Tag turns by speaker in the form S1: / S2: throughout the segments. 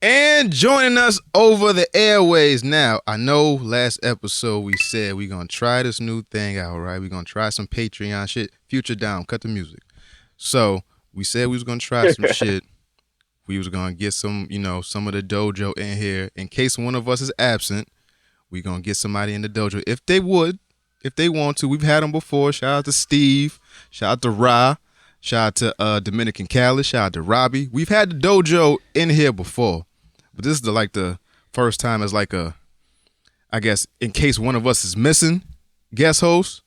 S1: And joining us over the airways now. I know last episode we said we're going to try this new thing out, right? We're going to try some Patreon shit. Future down, cut the music. So we said we was going to try some shit. We was going to get some, some of the dojo in here. In case one of us is absent, we're going to get somebody in the dojo. If they want to. We've had them before. Shout out to Steve. Shout out to Ra. Shout out to Dominican Cali. Shout out to Robbie. We've had the dojo in here before. But this is the first time as I guess, in case one of us is missing, guest host.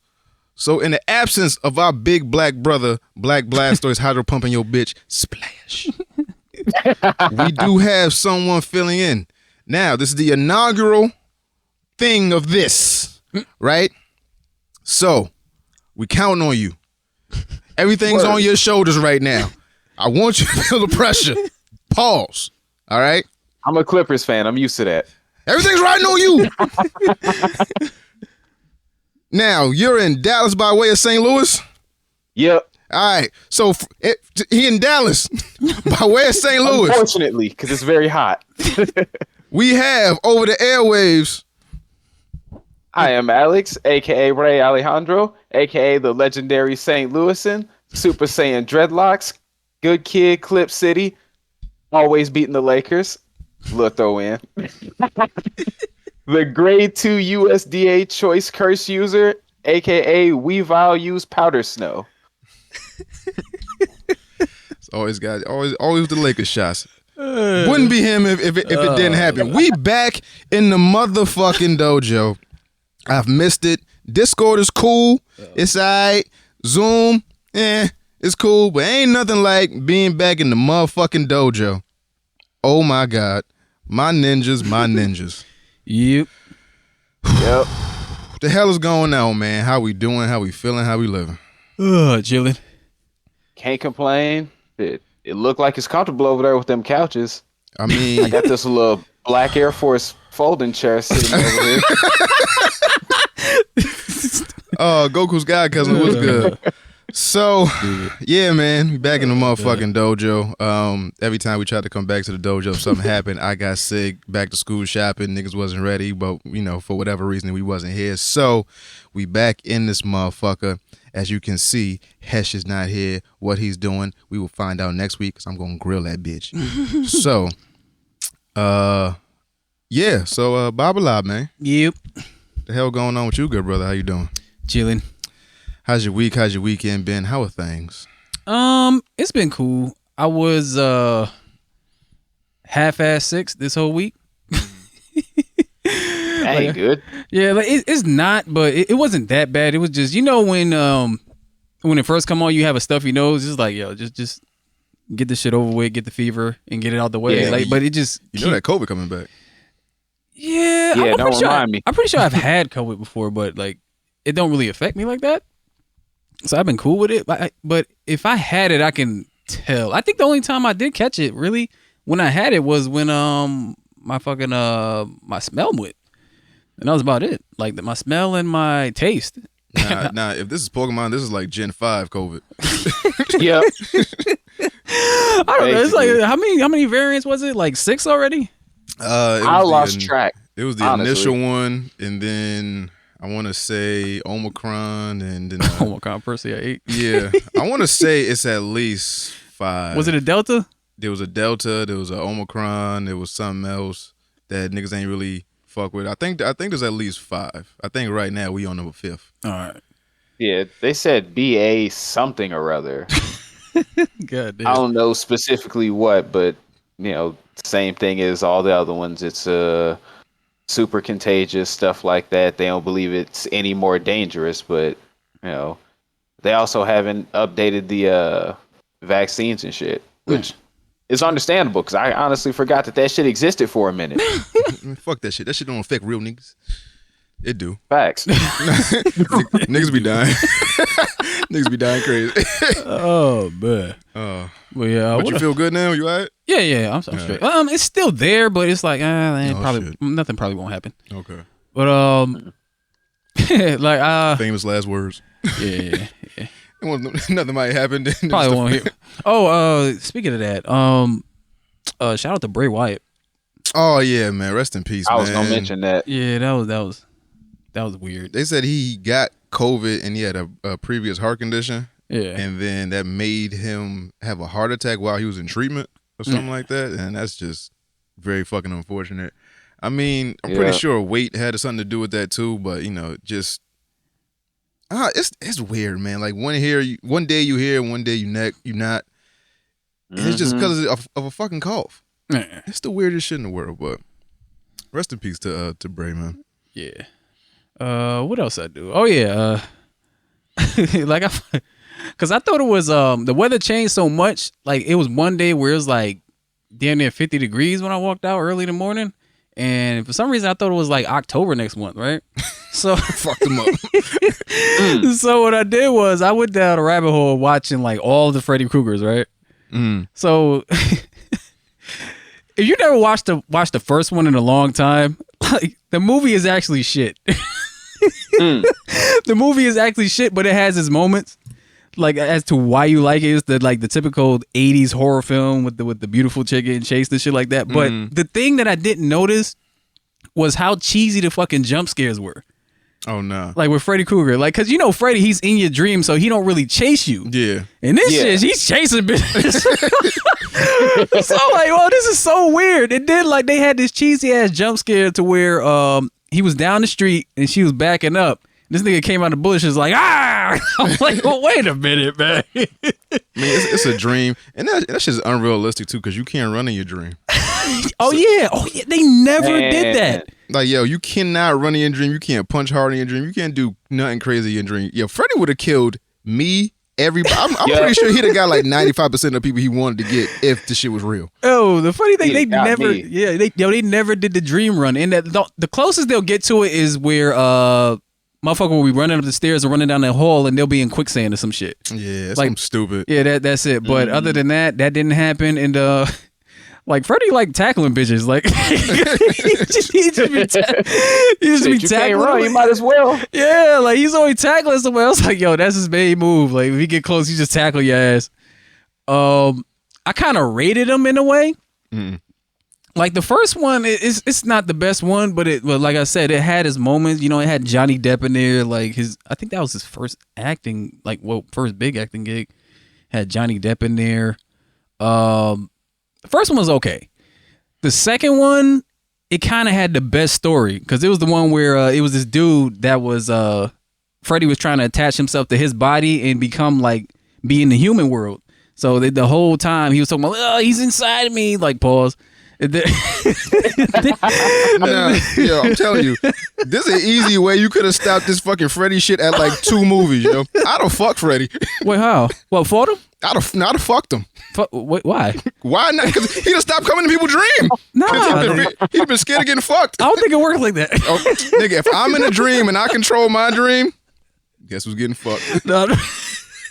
S1: So in the absence of our big black brother, Black Blastoise hydro pumping your bitch, splash. We do have someone filling in. Now, this is the inaugural thing of this, right? So, we count on you. Everything's on your shoulders right now. I want you to feel the pressure. Pause. All right?
S2: I'm a Clippers fan. I'm used to that.
S1: Everything's riding on you. Now, you're in Dallas by way of St. Louis?
S2: Yep.
S1: All right. So, he in Dallas by way of St. Louis.
S2: Unfortunately, because it's very hot.
S1: We have over the airwaves.
S2: I am Alex, a.k.a. Ray Alejandro, a.k.a. the legendary St. Louisan, Super Saiyan Dreadlocks, good kid, Clip City, always beating the Lakers. Little throw in. The grade 2 USDA choice curse user, a.k.a. Weavile use powder snow.
S1: It's always the Lakers shots. Wouldn't be him if it didn't happen. We back in the motherfucking dojo. I've missed it. Discord is cool. It's alright. Zoom, it's cool, but ain't nothing like being back in the motherfucking dojo. Oh my God. My ninjas.
S3: Yep.
S1: What the hell is going on, man? How we doing? How we feeling? How we living?
S3: Chilling.
S2: Can't complain. It looked like it's comfortable over there with them couches.
S1: I mean,
S2: I got this little black Air Force folding chair sitting over here.
S1: Goku's God cousin, what's good? So, yeah, man, we back in the motherfucking dojo. Every time we tried to come back to the dojo, something happened. I got sick, back to school shopping, niggas wasn't ready, but, for whatever reason, we wasn't here. So, we back in this motherfucker. As you can see, Hesh is not here. What he's doing, we will find out next week, because I'm going to grill that bitch. So, yeah, so, Babala, man.
S3: Yep.
S1: The hell going on with you, good brother? How you doing?
S3: Chilling.
S1: How's your week? How's your weekend been? How are things?
S3: It's been cool. I was half-ass sick this whole week.
S2: That ain't good.
S3: Yeah, it's not, but it wasn't that bad. It was just when it first come on, you have a stuffy nose. It's like, yo, just get this shit over with, get the fever, and get it out the way.
S1: Yeah,
S3: but it just
S1: that COVID coming back.
S3: Yeah,
S2: don't remind me.
S3: I'm pretty sure I've had COVID before, but it don't really affect me like that. So I've been cool with it. But if I had it, I can tell. I think the only time I did catch it, really, when I had it was when my fucking my smell went, and that was about it. Like my smell and my taste.
S1: Nah. If this is Pokemon, this is like Gen 5 COVID.
S2: Yep.
S3: I don't know. It's like how many variants was it? Like 6 already?
S2: I lost track.
S1: It was the initial one, and then I want to say Omicron, and then
S3: Omicron Percy 8.
S1: Yeah, I want to say it's at least 5.
S3: Was it a Delta?
S1: There was a Delta. There was a Omicron. There was something else that niggas ain't really fuck with. I think there's at least 5. I think right now we on number 5th.
S3: All right.
S2: Yeah, they said BA something or other.
S3: God damn.
S2: I don't know specifically what, but same thing as all the other ones. It's super contagious, stuff like that. They don't believe it's any more dangerous, but they also haven't updated the vaccines and shit, which is understandable because I honestly forgot that shit existed for a minute.
S1: Fuck that shit. That shit don't affect real niggas. It do.
S2: Facts.
S1: Niggas be dying. Niggas be dying crazy.
S3: Oh man. Well, yeah.
S1: But you feel good now? You alright?
S3: Yeah. I'm straight. It's still there, but it's like nothing probably won't happen.
S1: Okay.
S3: But
S1: famous last words.
S3: Yeah.
S1: Nothing might happen.
S3: Probably won't hear. Oh, speaking of that, shout out to Bray Wyatt.
S1: Oh yeah, man. Rest in peace,
S2: I
S1: man.
S2: was gonna mention that.
S3: Yeah, that was weird.
S1: They said he got COVID and he had a previous heart condition.
S3: Yeah.
S1: And then that made him have a heart attack while he was in treatment or something like that. And that's just very fucking unfortunate. I mean, I'm pretty sure weight had something to do with that too, but just it's weird, man. Like one day you hear, one day you not. And it's just because of a fucking cough. It's the weirdest shit in the world, but rest in peace to Bray, man.
S3: Yeah. What else I do? Oh yeah. Like because I thought it was the weather changed so much. Like it was one day where it was like damn near 50 degrees when I walked out early in the morning, and for some reason I thought it was like October next month, right? So
S1: fucked them up.
S3: So what I did was I went down a rabbit hole watching like all the Freddy Kruegers, right? So if you never watched the first one in a long time, like the movie is actually shit. The movie is actually shit, but it has its moments. Like as to why you like it is the typical 80s horror film with the beautiful chick getting chased and shit like that. But the thing that I didn't notice was how cheesy the fucking jump scares were.
S1: Oh no!
S3: Like with Freddy Krueger, like because Freddy, he's in your dream, so he don't really chase you.
S1: Yeah.
S3: And this shit, he's chasing bitches. So like, well, this is so weird. And then like they had this cheesy ass jump scare to where he was down the street and she was backing up. This nigga came out of the bushes like, ah! I'm like, well, wait a minute, man.
S1: I mean, it's a dream, and that shit's unrealistic too, because you can't run in your dream.
S3: Oh yeah, they never did that.
S1: Like, yo, you cannot run in your dream. You can't punch hard in your dream. You can't do nothing crazy in your dream. Yo, Freddy would have killed me. Everybody, I'm pretty sure he'd have got like 95% of the people he wanted to get if the shit was real.
S3: Oh, the funny thing, they never never did the dream run, and that the closest they'll get to it is where motherfucker will be running up the stairs or running down that hall, and they'll be in quicksand or some shit.
S1: Yeah, it's
S3: like
S1: something stupid.
S3: Yeah, that's it. But other than that didn't happen. And like Freddy like tackling bitches. Like he just be tackling.
S2: Run, you might as well.
S3: Yeah, like he's always tackling somebody else. Like, yo, that's his main move. Like if he get close, he just tackle your ass. I kind of rated him in a way. Like the first one, it's not the best one, but like I said, it had its moments. It had Johnny Depp in there. Like I think that was his first acting, first big acting gig. Had Johnny Depp in there. The first one was okay. The second one, it kind of had the best story because it was the one where it was this dude that was Freddy was trying to attach himself to his body and become like be in the human world. So the whole time he was talking about, oh, he's inside of me. Like pause.
S1: Yo, I'm telling you, this is an easy way you could have stopped this fucking Freddy shit at like 2 movies, yo. I'd have fucked Freddy.
S3: Wait, how? What, fought him?
S1: I'd have fucked him.
S3: Wait, why?
S1: Why not? Because he'd have stopped coming to people's dream.
S3: Nah.
S1: He'd been scared of getting fucked.
S3: I don't think it works like that.
S1: Oh, nigga, if I'm in a dream and I control my dream, guess who's getting fucked?
S3: No.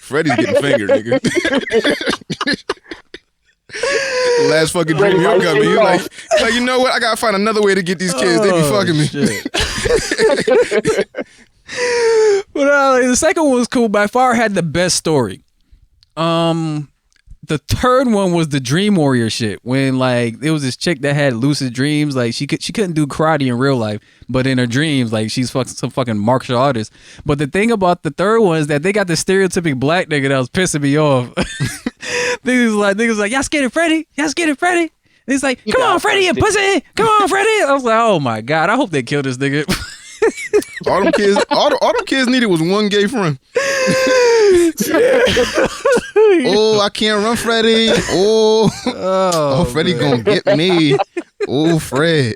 S1: Freddy's getting fingered, nigga. Last fucking dream he'll come in. He's like, you know what? I gotta find another way to get these kids. They be fucking me.
S3: But the second one was cool. By far had the best story. The third one was the Dream Warrior shit. When like there was this chick that had lucid dreams. Like she couldn't do karate in real life, but in her dreams, like she's some fucking martial artist. But the thing about the third one is that they got the stereotypic black nigga that was pissing me off. Niggas was like, y'all scared of Freddy? Y'all scared of Freddy? And he's like, come on, Freddy, you pussy! Come on, Freddy! I was like, oh my god, I hope they kill this nigga.
S1: all them kids needed was one gay friend. Oh, I can't run, Freddy. Oh, Freddy gonna get me. Oh, Fred.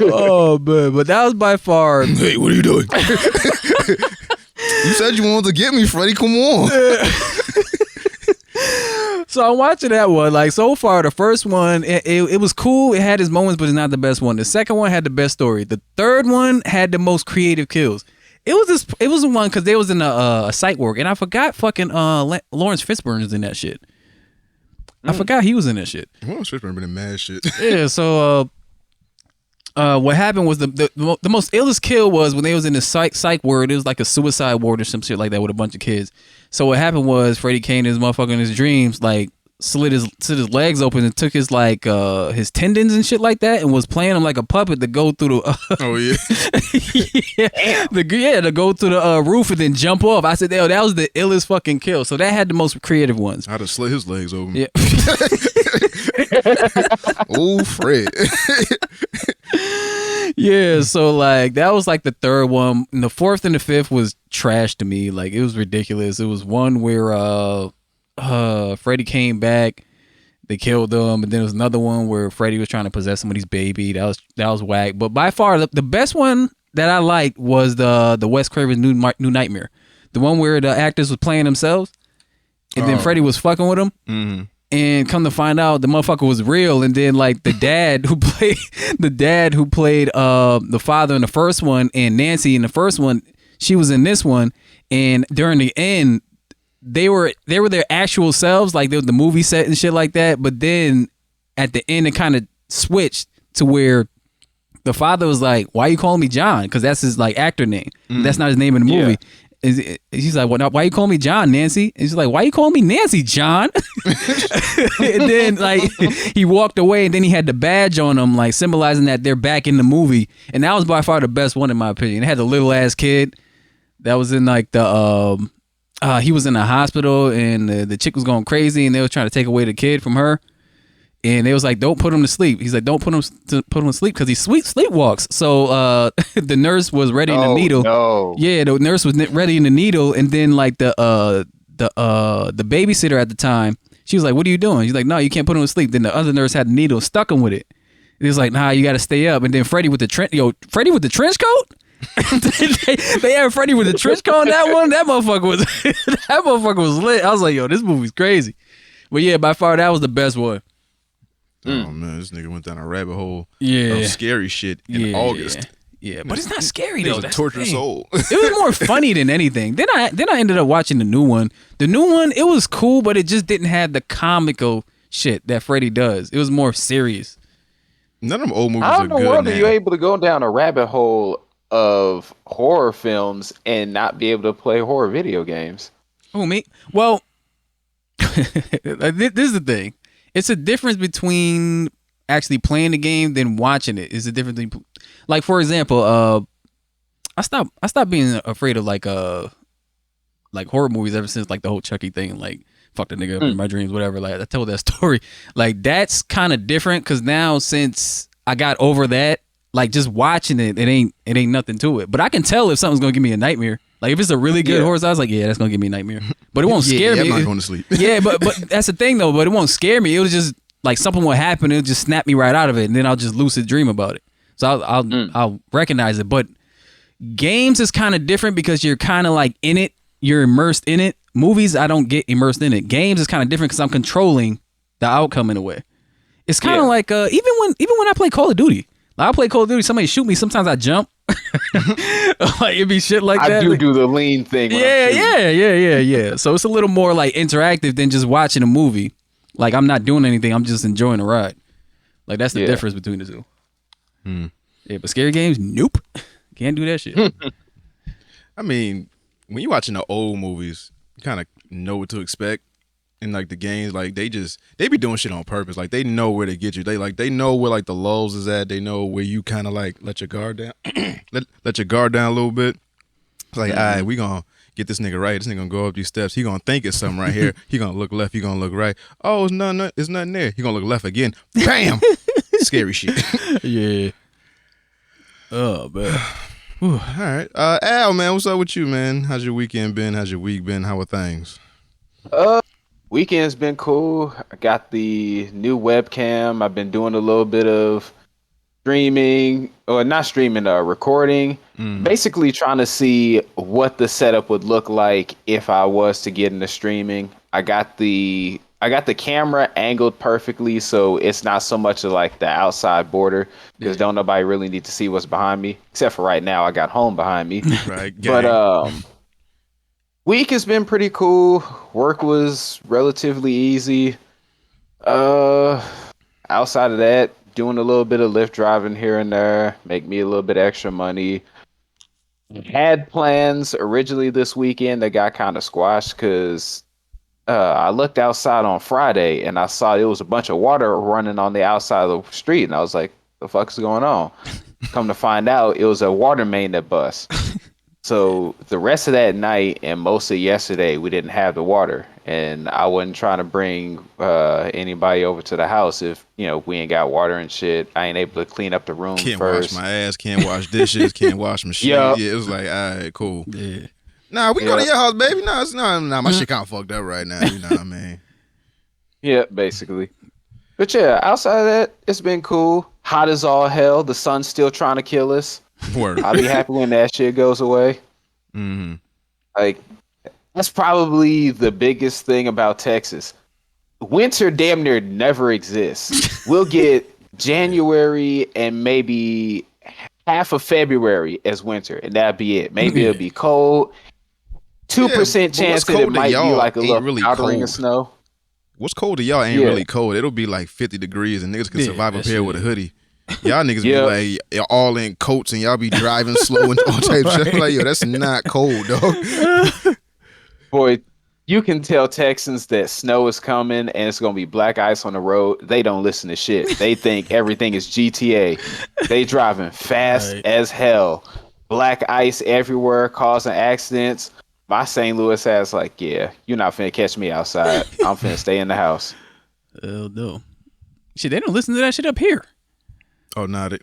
S3: Oh man, but that was by far.
S1: Hey, what are you doing? You said you wanted to get me, Freddy. Come on.
S3: So I'm watching that one. Like so far, the first one it was cool. It had its moments, but it's not the best one. The second one had the best story. The third one had the most creative kills. It was the one because they was in a site work, and I forgot fucking Lawrence Fishburne is in that shit. I forgot he was in that shit.
S1: Lawrence Fishburne been in mad shit.
S3: Yeah. So what happened was the most illest kill was when they was in the psych ward. It was like a suicide ward or some shit like that with a bunch of kids. So what happened was Freddy came to his motherfucker in his dreams, like slid his legs open and took his like his tendons and shit like that and was playing him like a puppet to go through the
S1: Oh yeah.
S3: to go through the roof and then jump off. I said, "Yo, that was the illest fucking kill." So that had the most creative ones.
S1: I'd have slit his legs open.
S3: Yeah.
S1: Oh, Fred.
S3: Yeah, so like that was like the third one. And the fourth and the fifth was trash to me. Like it was ridiculous. It was one where Freddy came back, they killed him, and then there was another one where Freddy was trying to possess somebody's baby. That was whack. But by far the best one that I liked was the Wes Craven's New Nightmare. The one where the actors was playing themselves and then Freddy was fucking with them.
S1: Mm-hmm.
S3: And come to find out, the motherfucker was real. And then like the dad who played the father in the first one and Nancy in the first one, she was in this one. And during the end, they were their actual selves, like they were the movie set and shit like that. But then at the end, it kind of switched to where the father was like, "Why you calling me John?" Because that's his like actor name. That's not his name in the movie. He's like, why you call me John, Nancy? And she's like, why you call me Nancy, John? And then like he walked away, and then he had the badge on him, like symbolizing that they're back in the movie. And that was by far the best one in my opinion. It had the little ass kid that was in like the he was in the hospital, and the chick was going crazy, and they were trying to take away the kid from her. And they was like, don't put him to sleep. He's like, don't put him to sleep because he sleepwalks. So the nurse was readying the needle.
S2: No.
S3: Yeah, the nurse was readying the needle, and then like the babysitter at the time, she was like, "What are you doing?" She's like, "No, you can't put him to sleep." Then the other nurse had the needle, stuck him with it. He was like, "Nah, you got to stay up." And then Freddy with the trench coat. they had Freddy with the trench coat on that one. That motherfucker was lit. I was like, "Yo, this movie's crazy." But yeah, by far that was the best one.
S1: Oh man, this nigga went down a rabbit hole
S3: Yeah.
S1: of scary shit in August.
S3: Yeah, but it's not scary
S1: It
S3: though.
S1: was a
S3: That's
S1: tortured
S3: the thing.
S1: soul.
S3: It was more funny than anything. Then I ended up watching the new one. The new one, it was cool, but it just didn't have the comical shit that Freddy does. It was more serious.
S1: None of them old movies
S2: How
S1: are
S2: in the
S1: good
S2: world
S1: now.
S2: are you able to go down a rabbit hole of horror films and not be able to play horror video games?
S3: Oh, me? Well, this is the thing. It's a difference between actually playing the game than watching it. It's a different thing. Like for example, I stopped being afraid of like horror movies ever since like the whole Chucky thing. Like fuck the nigga up in my dreams, whatever. Like I told that story. Like that's kind of different because now since I got over that, like just watching it, it ain't nothing to it. But I can tell if something's gonna give me a nightmare. Like if it's a really good horror, I was like, yeah, that's gonna give me a nightmare. But it won't scare me.
S1: I'm not going to sleep.
S3: Yeah, but that's the thing though. But it won't scare me. It was just like something will happen. It'll just snap me right out of it, and then I'll just lucid dream about it. So I'll recognize it. But games is kind of different because you're kind of like in it. You're immersed in it. Movies, I don't get immersed in it. Games is kind of different because I'm controlling the outcome in a way. It's kind of like even when I play Call of Duty. Like I play Call of Duty, somebody shoot me. Sometimes I jump. Like it'd be shit like that.
S2: I
S3: Like,
S2: do the lean thing.
S3: yeah. So it's a little more like interactive than just watching a movie. Like I'm not doing anything. I'm just enjoying the ride. Like that's the difference between the two. Yeah, but scary games, nope. Can't do that shit.
S1: I mean, when you're watching the old movies, you kind of know what to expect. And like the games, like they be doing shit on purpose. Like they know where to get you. They know where like the lulls is at. They know where you kind of like let your guard down, let your guard down a little bit. It's like, all right, we gonna get this nigga right. This nigga gonna go up these steps. He gonna think it's something right here. He gonna look left. He gonna look right. Oh, it's nothing there. He gonna look left again. Bam, scary shit.
S3: Yeah. Oh man.
S1: All right, Al, man, what's up with you, man? How's your weekend been? How's your week been? How are things?
S2: Weekend's been cool. I got the new webcam. I've been doing a little bit of streaming, or not streaming, recording. Basically trying to see what the setup would look like if I was to get into streaming. I got the camera angled perfectly, so it's not so much of like the outside border because don't nobody really need to see what's behind me, except for right now. I got home behind me,
S1: Right,
S2: but week has been pretty cool. Work was relatively easy. Outside of that, doing a little bit of Lyft driving here and there, make me a little bit extra money. Had plans originally this weekend that got kind of squashed because I looked outside on Friday and I saw it was a bunch of water running on the outside of the street, and I was like, "The fuck's going on?" Come to find out, it was a water main that bust. So the rest of that night and most of yesterday, we didn't have the water, and I wasn't trying to bring anybody over to the house if we ain't got water and shit. I ain't able to clean up the room
S1: Can't
S2: first.
S1: wash my ass, can't wash dishes, can't wash my shit.
S2: Yup.
S1: Yeah, it was like, all right, cool.
S3: Yeah.
S1: Nah, we go to
S2: Yep.
S1: your house, baby. Nah, my shit kind of fucked up right now. You know what I mean?
S2: Yeah, basically. But yeah, outside of that, it's been cool. Hot as all hell. The sun's still trying to kill us.
S1: Word.
S2: I'll be happy when that shit goes away.
S1: Mm-hmm.
S2: Like, that's probably the biggest thing about Texas. Winter damn near never exists. We'll get January and maybe half of February as winter, and that'd be it. Maybe it'll be cold. 2%
S1: but what's
S2: chance that it
S1: cold to
S2: might be
S1: y'all
S2: like a
S1: ain't
S2: little
S1: really
S2: powdering of
S1: cold.
S2: snow.
S1: What's cold to y'all ain't
S2: Yeah.
S1: really cold. It'll be like 50 degrees and niggas can
S3: Yeah,
S1: survive up
S3: that
S1: here
S3: shit.
S1: with a hoodie. Y'all niggas
S2: Yep.
S1: be like y'all all in coats and y'all be driving slow and all types of shit. I'm like, yo, that's not cold, dog.
S2: Boy, you can tell Texans that snow is coming and it's gonna be black ice on the road. They don't listen to shit. They think everything is GTA. They driving fast
S3: Right.
S2: as hell. Black ice everywhere, causing accidents. My St. Louis ass like, yeah, you're not finna catch me outside. I'm finna stay in the house.
S3: Hell no. Shit, they don't listen to that shit up here.
S1: Oh no, they're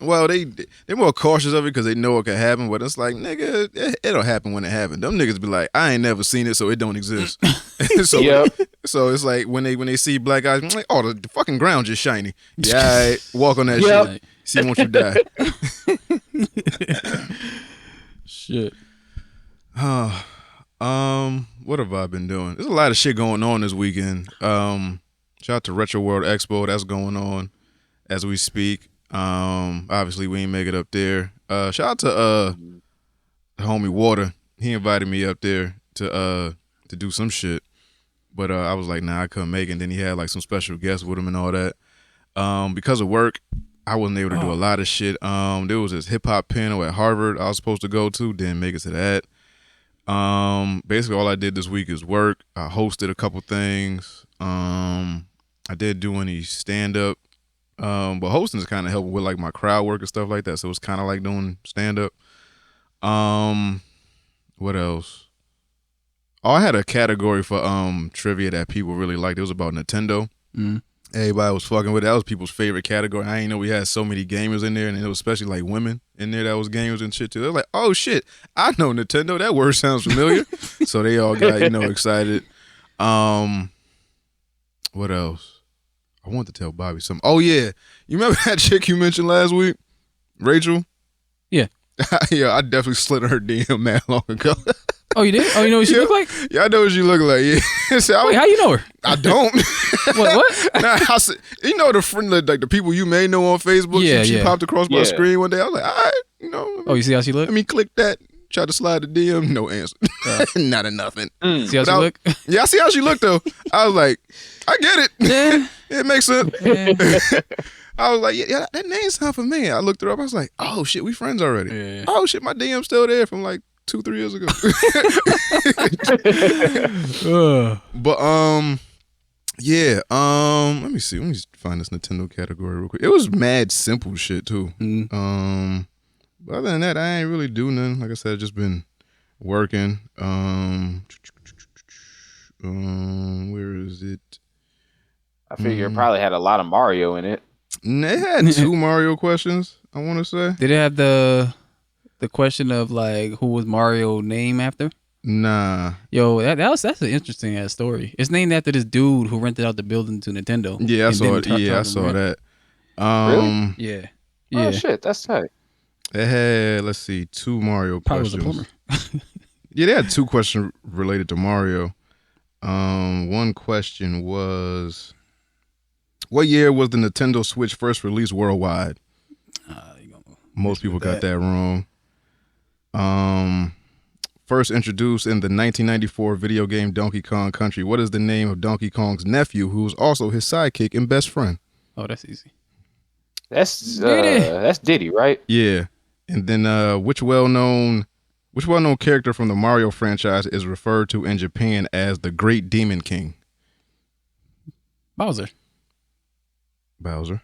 S1: more cautious of it because they know it can happen. But it's like, nigga, it'll happen when it happens. Them niggas be like, I ain't never seen it, so it don't exist. so,
S2: Yep.
S1: so it's like when they see black eyes, I'm like, oh, the fucking ground just shiny. Yeah, all right, walk on that
S2: Yep.
S1: shit. See, won't you die?
S3: Shit.
S1: What have I been doing? There's a lot of shit going on this weekend. Shout out to Retro World Expo. That's going on as we speak. Obviously we ain't make it up there. Shout out to the homie Water. He invited me up there to do some shit. But I was like, nah, I couldn't make it. And then he had like some special guests with him and all that. Because of work, I wasn't able to do a lot of shit. There was this hip hop panel at Harvard I was supposed to go to, didn't make it to that. Basically all I did this week is work. I hosted a couple things. I did do any stand up. But hosting is kind of helping with like my crowd work and stuff like that. So it's kind of like doing stand up. What else? Oh, I had a category for trivia that people really liked. It was about Nintendo.
S3: Mm.
S1: Everybody was fucking with it. That was people's favorite category. I didn't know we had so many gamers in there, and it was especially like women in there that was gamers and shit too. They're like, oh shit, I know Nintendo. That word sounds familiar. So they all got excited. What else? I wanted to tell Bobby something. Oh yeah, you remember that chick you mentioned last week, Rachel?
S3: Yeah.
S1: Yeah, I definitely slid her DM mad long ago.
S3: Oh, you did? Oh, you know what she
S1: Yeah.
S3: look like?
S1: Yeah, I know what she look like. Yeah, so
S3: Wait, how you know her?
S1: I don't.
S3: What?
S1: Nah, I said, you know the friend, like the people you may know on Facebook.
S3: Yeah,
S1: she
S3: yeah.
S1: popped across my
S2: Yeah.
S1: screen one day. I was like, all right,
S3: Oh, you see how she look?
S1: let me click that. Tried to slide the DM, no answer. Not a nothing.
S3: See how
S1: But
S3: she look?
S1: Yeah, I see how she looked though. I was like, I get it.
S3: Yeah.
S1: It makes sense.
S3: Yeah.
S1: I was like, yeah, that name sound familiar. I looked her up. I was like, oh shit, we friends already.
S3: Yeah.
S1: Oh shit, my DM's still there from like 2-3 years ago. But yeah, let me see. Let me just find this Nintendo category real quick. It was mad simple shit too.
S3: Mm.
S1: But other than that, I ain't really do nothing. Like I said, I just been working. Where is it?
S2: I figure it probably had a lot of Mario in it.
S1: It had 2 Mario questions, I want to say.
S3: Did it have the question of like who was Mario named after?
S1: Nah.
S3: Yo, that's an interesting ass story. It's named after this dude who rented out the building to Nintendo.
S1: Yeah, I
S3: and
S1: saw
S3: then
S1: it.
S3: charged
S1: Yeah, I
S3: him
S1: saw
S3: rent.
S1: that.
S2: Really?
S3: Yeah.
S2: Oh
S3: Yeah.
S2: shit, that's tight.
S1: It had, let's see, 2 Mario
S3: Probably was a
S1: questions.
S3: plumber.
S1: Yeah, they had 2 questions related to Mario. One question was, what year was the Nintendo Switch first released worldwide?
S3: You gonna
S1: Most people
S3: with
S1: got that wrong. First introduced in the 1994 video game Donkey Kong Country. What is the name of Donkey Kong's nephew, who was also his sidekick and best friend?
S3: Oh, that's easy.
S2: That's
S3: Diddy.
S2: that's Diddy, right?
S1: Yeah. And then which well-known character from the Mario franchise is referred to in Japan as the Great Demon King?
S3: Bowser.
S1: Bowser.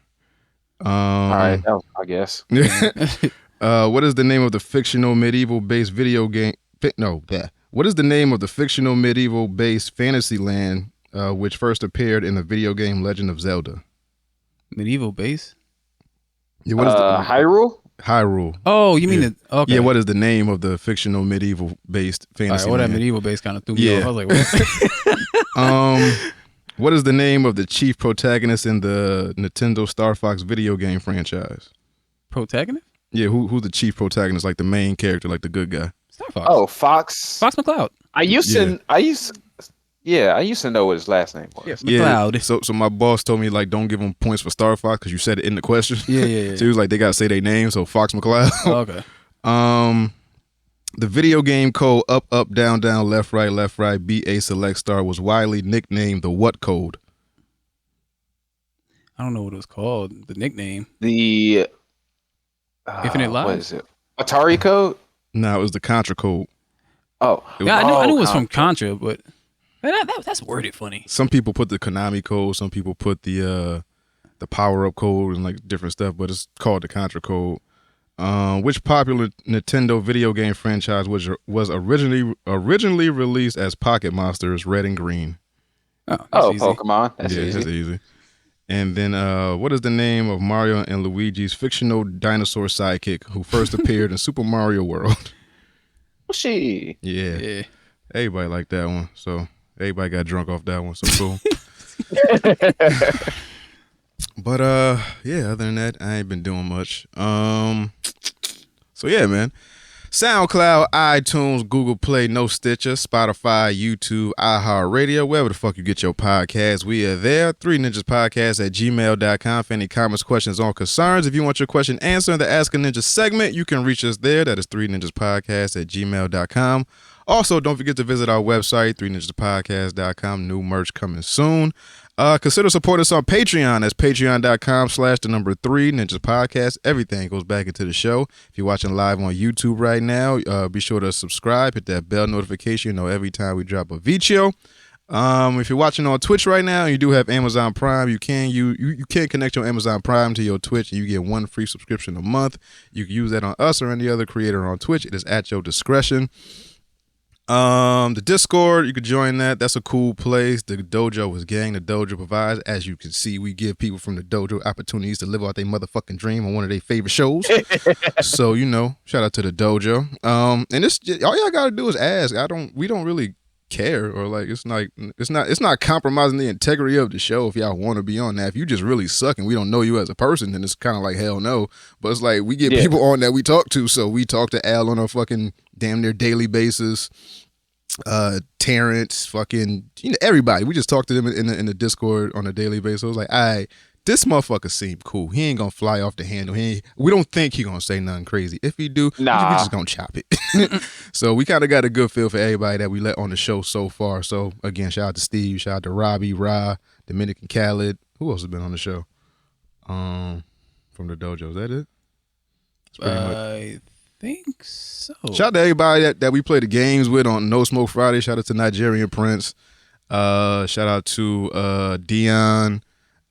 S2: All right, that was my guess.
S1: What is the name of the fictional medieval-based video game? What is the name of the fictional medieval-based fantasy land which first appeared in the video game Legend of Zelda?
S3: Medieval base?
S1: Yeah, what is
S2: Hyrule?
S1: Hyrule.
S3: Oh, you mean okay.
S1: Yeah, what is the name of the fictional medieval-based fantasy
S3: All right, well, that
S1: land?
S3: medieval base kind of threw me off. I was like, what?
S1: What is the name of the chief protagonist in the Nintendo Star Fox video game franchise?
S3: Protagonist?
S1: Yeah, who's the chief protagonist, like the main character, like the good guy?
S3: Star Fox.
S2: Oh, Fox.
S3: Fox McCloud.
S2: I used to know what his last name was.
S3: Yeah, McCloud.
S1: So my boss told me, like, don't give him points for Star Fox because you said it in the question.
S3: Yeah.
S1: So he was like, they gotta say their name. So Fox McCloud.
S3: Oh, okay.
S1: The video game code up, up, down, down, left, right, BA select star was widely nicknamed the what code?
S3: I don't know what it was called. The nickname.
S2: The
S3: Infinite Lives?
S2: What is it? Atari code?
S1: No, it was the Contra code.
S2: Oh,
S3: Yeah, I knew it was from Contra, but that's worded funny.
S1: Some people put the Konami code. Some people put the power up code and like different stuff, but it's called the Contra code. Which popular Nintendo video game franchise was originally released as Pocket Monsters Red and Green?
S2: Oh, easy. Pokemon. That's
S1: yeah,
S2: easy.
S1: That's easy. And then, what is the name of Mario and Luigi's fictional dinosaur sidekick who first appeared in Super Mario World?
S2: She.
S1: Yeah. Everybody liked that one. So everybody got drunk off that one. So cool. But other than that, I ain't been doing much. So yeah, man. SoundCloud, iTunes, Google Play, No Stitcher, Spotify, YouTube, iHeartRadio, wherever the fuck you get your podcasts, we are there. 3ninjaspodcast@gmail.com for any comments, questions, or concerns. If you want your question answered in the Ask a Ninja segment, you can reach us there. That is 3ninjaspodcast@gmail.com. Also, don't forget to visit our website, 3ninjaspodcast.com. New merch coming soon. Consider supporting us on Patreon. That's patreon.com/3 Ninjas Podcast. Everything goes back into the show. If you're watching live on YouTube right now, be sure to subscribe, hit that bell notification, you know, every time we drop a video. If you're watching on Twitch right now and you do have Amazon Prime, you can connect your Amazon Prime to your Twitch and you get one free subscription a month. You can use that on us or any other creator on Twitch. It is at your discretion. The Discord, you could join that. That's a cool place. The dojo is gang. The dojo provides. As you can see, we give people from the dojo opportunities to live out their motherfucking dream on one of their favorite shows. So, you know, shout out to the dojo. And this, all y'all gotta do is ask. We don't really care, or like it's not compromising the integrity of the show if y'all want to be on that. If you just really suck and we don't know you as a person, then it's kind of like hell no. But it's like we get people on that we talk to, so we talk to Al on a fucking damn near daily basis. Terrence, fucking, you know, everybody. We just talk to them in the Discord on a daily basis. I was like, all right, this motherfucker seemed cool. He ain't gonna fly off the handle. We don't think he gonna say nothing crazy. If he do, we just gonna chop it. So we kind of got a good feel for everybody that we let on the show so far. So again, shout out to Steve, shout out to Robbie, Ra, Dominican Khaled. Who else has been on the show? From the dojo. Is that it? That's pretty much.
S3: I think so.
S1: Shout out to everybody that we play the games with on No Smoke Friday. Shout out to Nigerian Prince. Shout out to Dion.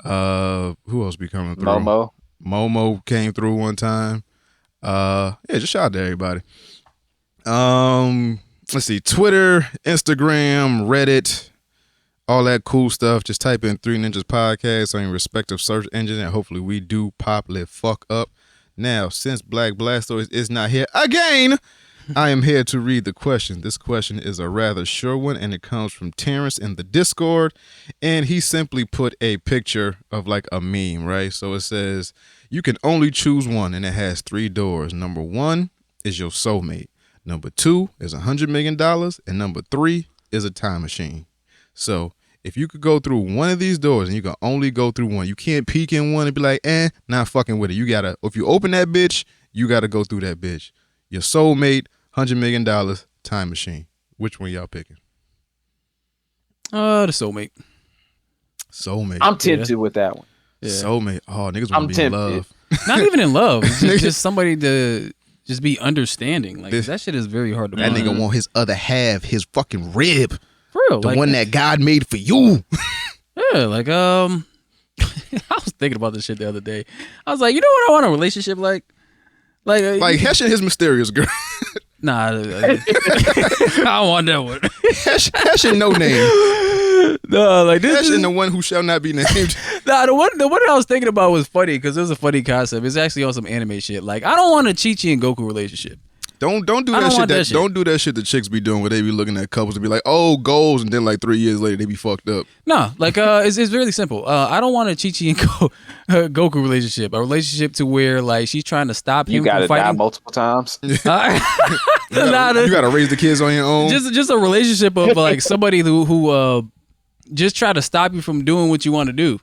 S1: Who else be coming through? Momo came through one time. Just shout out to everybody. Let's see, Twitter, Instagram, Reddit, all that cool stuff. Just type in 3 Ninjas Podcast on your respective search engine, and hopefully we do pop lit fuck up. Now, since Black Blastoise is not here again, I am here to read the question. This question is a rather short one, and it comes from Terrence in the Discord, and he simply put a picture of like a meme, right? So it says, you can only choose one, and it has 3 doors. Number 1 is your soulmate. Number 2 is $100 million, and number 3 is a time machine. So if you could go through one of these doors and you can only go through one, you can't peek in one and be like, not fucking with it. You gotta, if you open that bitch, you gotta go through that bitch. Your soulmate, $100 million, time machine. Which one y'all picking?
S3: The soulmate.
S1: Soulmate.
S2: I'm tempted with that one.
S1: Yeah. Soulmate. Oh, niggas want to be in love.
S3: Not even in love. It's just somebody to just be understanding. Like that shit is very hard to
S1: That
S3: find.
S1: nigga want his other half, his fucking rib.
S3: For real.
S1: The one that God made for you.
S3: Yeah, like I was thinking about this shit the other day. I was like, you know what I want a relationship like?
S1: Like Hesh and his mysterious girl.
S3: Nah, I don't want that one.
S1: Hesh and no name.
S3: No, like this
S1: Hesh
S3: is
S1: and the one who shall not be named.
S3: nah. The one I was thinking about was funny because it was a funny concept. It's actually on some anime shit. Like I don't want a Chi-Chi and Goku relationship.
S1: Don't do
S3: I
S1: that
S3: don't
S1: shit.
S3: want that shit.
S1: Don't do that shit the chicks be doing where they be looking at couples and be like, oh, goals, and then like 3 years later they be fucked up.
S3: No, like it's really simple. I don't want a Chi-Chi and Goku relationship. A relationship to where like she's trying to stop him
S2: You gotta
S3: from
S2: die
S3: fighting.
S2: multiple times.
S1: You gotta raise the kids on your own.
S3: Just a relationship of like somebody who just try to stop you from doing what you want to do.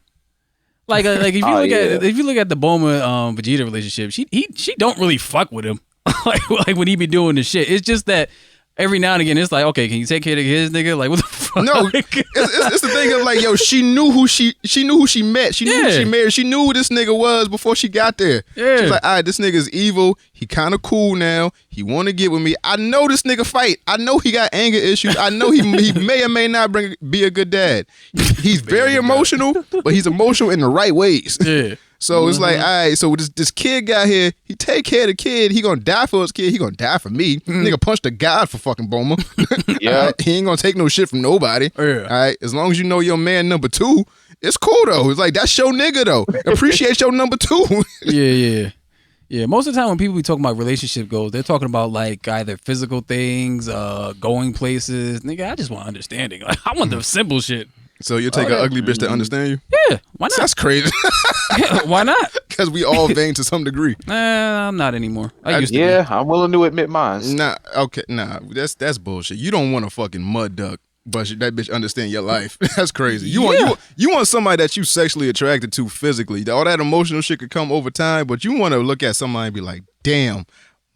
S3: Like if you if you look at the Bulma Vegeta relationship, she don't really fuck with him. like when he be doing the shit. It's just that every now and again it's like, okay, can you take care of his nigga? Like what the fuck?
S1: No, it's the thing of like, yo, she knew who she met. She knew who she married. She knew who this nigga was before she got there.
S3: Yeah.
S1: She's like, all right, this nigga's evil. He kind of cool now. He want to get with me. I know this nigga fight. I know he got anger issues. I know he may or may not be a good dad. He's very emotional, but he's emotional in the right ways.
S3: Yeah.
S1: So it's like, all right, so this kid got here, he take care of the kid, he gonna die for his kid, he gonna die for me. Nigga punched the god for fucking Bulma.
S2: Yeah.
S1: Right? He ain't gonna take no shit from nobody.
S3: Yeah.
S1: All right, as long as you know your man number 2, it's cool though. It's like, that's your nigga though. Appreciate your number 2.
S3: Yeah, most of the time when people be talking about relationship goals, they're talking about like either physical things, going places. Nigga, I just want understanding. Like I want the simple shit.
S1: So you take an ugly bitch to understand you?
S3: Yeah, why not?
S1: That's crazy.
S3: Yeah, why not?
S1: Because we all vain to some degree.
S3: I'm not anymore. I used to
S2: Yeah, I'm willing to admit mine.
S1: Nah, that's bullshit. You don't want a fucking mud duck, but that bitch understand your life. That's crazy. You want somebody that you sexually attracted to physically. All that emotional shit could come over time, but you want to look at somebody and be like, damn,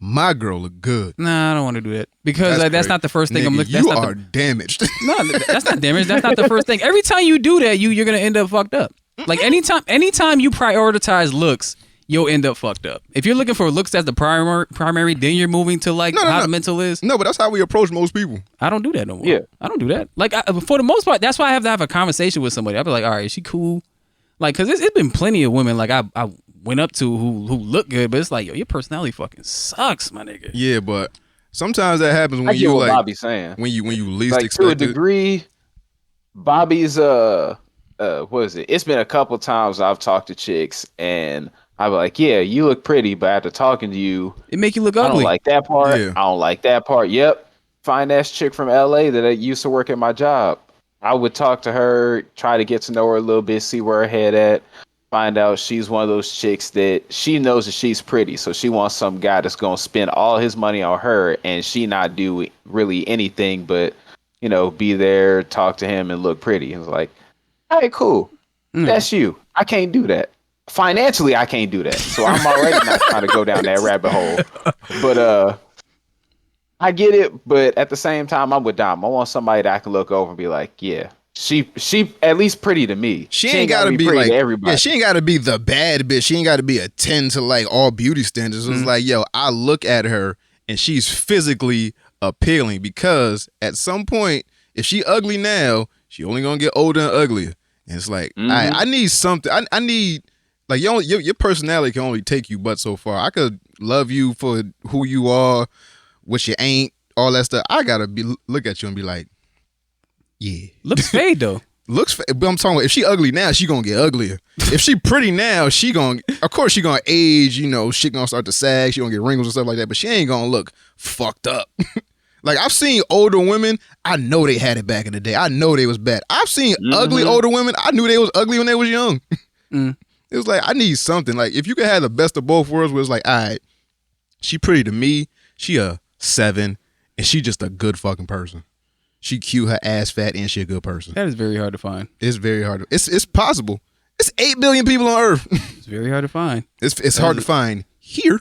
S1: my girl look good.
S3: Nah, I don't want to do that because that's not the first thing
S1: Nigga,
S3: I'm looking.
S1: You are damaged.
S3: No, that's not damage. That's not the first thing. Every time you do that, you're gonna end up fucked up. Like anytime you prioritize looks, you'll end up fucked up. If you're looking for looks as the primary, then you're moving to like how the mental is.
S1: No, but that's how we approach most people.
S3: I don't do that no more.
S2: Yeah.
S3: I don't do that. Like for the most part, that's why I have to have a conversation with somebody. I'll be like, all right, is she cool? Like, cause it's been plenty of women like I went up to who look good, but it's like, yo, your personality fucking sucks, my nigga.
S1: Yeah, but sometimes that happens when
S2: I get
S1: you
S2: what
S1: like
S2: Bobby's saying.
S1: when you least
S2: Like
S1: expect
S2: to a
S1: it.
S2: degree, Bobby's what is it? It's been a couple times I've talked to chicks and I'm like, yeah, you look pretty, but after talking to you,
S3: It make you look
S2: I
S3: ugly.
S2: don't like that part.
S1: Yeah.
S2: I don't like that part. Yep. Fine ass chick from LA that used to work at my job. I would talk to her, try to get to know her a little bit, see where her head at. Find out she's one of those chicks that she knows that she's pretty, so she wants some guy that's gonna spend all his money on her, and she not do really anything but, be there, talk to him, and look pretty. And it's like, all right, cool, that's you. I can't do that financially. I can't do that, so I'm already not trying to go down that rabbit hole. But I get it. But at the same time, I'm with Dom. I want somebody that I can look over and be like, yeah. She at least pretty to me.
S1: She ain't gotta be
S2: pretty
S1: like
S2: to everybody.
S1: Yeah, she ain't gotta be the bad bitch. She ain't gotta be a 10 to like all beauty standards. It's like, yo, I look at her and she's physically appealing, because at some point, if she ugly now, she only gonna get older and uglier. And it's like, I need something. I need like your personality can only take you but so far. I could love you for who you are, what you ain't, all that stuff. I gotta look at you and be like, yeah.
S3: Looks fade though.
S1: But I'm talking about if she ugly now, she gonna get uglier. If she pretty now, of course she gonna age, shit gonna start to sag, she gonna get wrinkles and stuff like that, but she ain't gonna look fucked up. Like I've seen older women, I know they had it back in the day. I know they was bad. I've seen ugly older women, I knew they was ugly when they was young. It was like, I need something. Like if you could have the best of both worlds where it's like, all right, she pretty to me, she a 7, and she just a good fucking person. She cute, her ass fat, and she a good person.
S3: That is very hard to find.
S1: It's very hard. It's possible. It's 8 billion people on Earth.
S3: It's very hard to find.
S1: It's hard to find here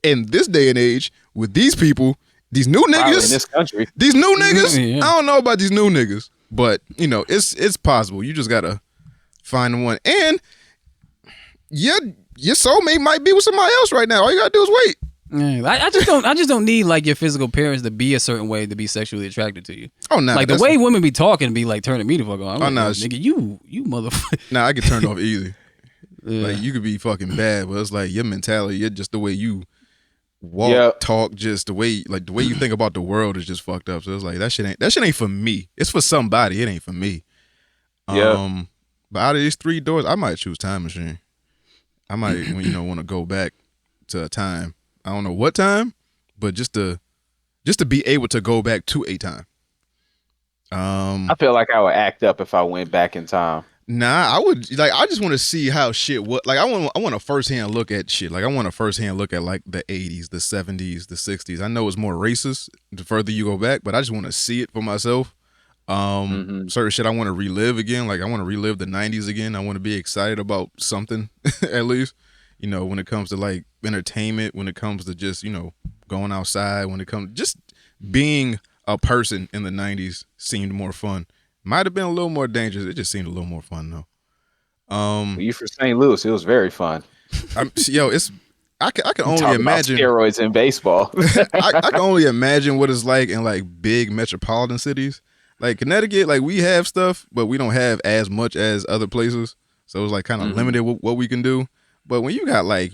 S1: in this day and age with these people, these new niggas
S2: in this country.
S1: These new niggas.
S3: Yeah.
S1: I don't know about these new niggas, but it's possible. You just gotta find the one, and your soulmate might be with somebody else right now. All you gotta do is wait.
S3: Yeah, I just don't need like your physical appearance to be a certain way to be sexually attracted to you.
S1: Oh no,
S3: Like the way women be talking be like turning me the fuck on. I'm
S1: no,
S3: like, nigga, you motherfucker.
S1: nah, I get turned off easy.
S3: Yeah.
S1: Like you could be fucking bad, but it's like your mentality, you're just the way you walk,
S2: Yep.
S1: talk, just the way you think about the world is just fucked up. So it's like that shit ain't for me. It's for somebody. It ain't for me.
S2: Yep.
S1: But out of these 3 doors, I might choose time machine. I might want to go back to a time. I don't know what time, but just to be able to go back to a time.
S2: I feel like I would act up if I went back in time.
S1: Nah, I would I just want to see how shit what like I want a firsthand look at shit. Like I want a firsthand look at like the 80s, the 70s, the 60s. I know it's more racist the further you go back, but I just want to see it for myself. Certain shit I want to relive again. Like I want to relive the 90s again. I want to be excited about something at least. When it comes to like entertainment, when it comes to just, going outside, when it comes just being a person in the 90s seemed more fun. Might have been a little more dangerous. It just seemed a little more fun though.
S2: You from St. Louis? It was very fun.
S1: I can only
S2: Talk
S1: imagine
S2: about steroids in baseball.
S1: I can only imagine what it's like in like big metropolitan cities. Like Connecticut, like we have stuff, but we don't have as much as other places. So it's like kind of limited what we can do. But when you got like,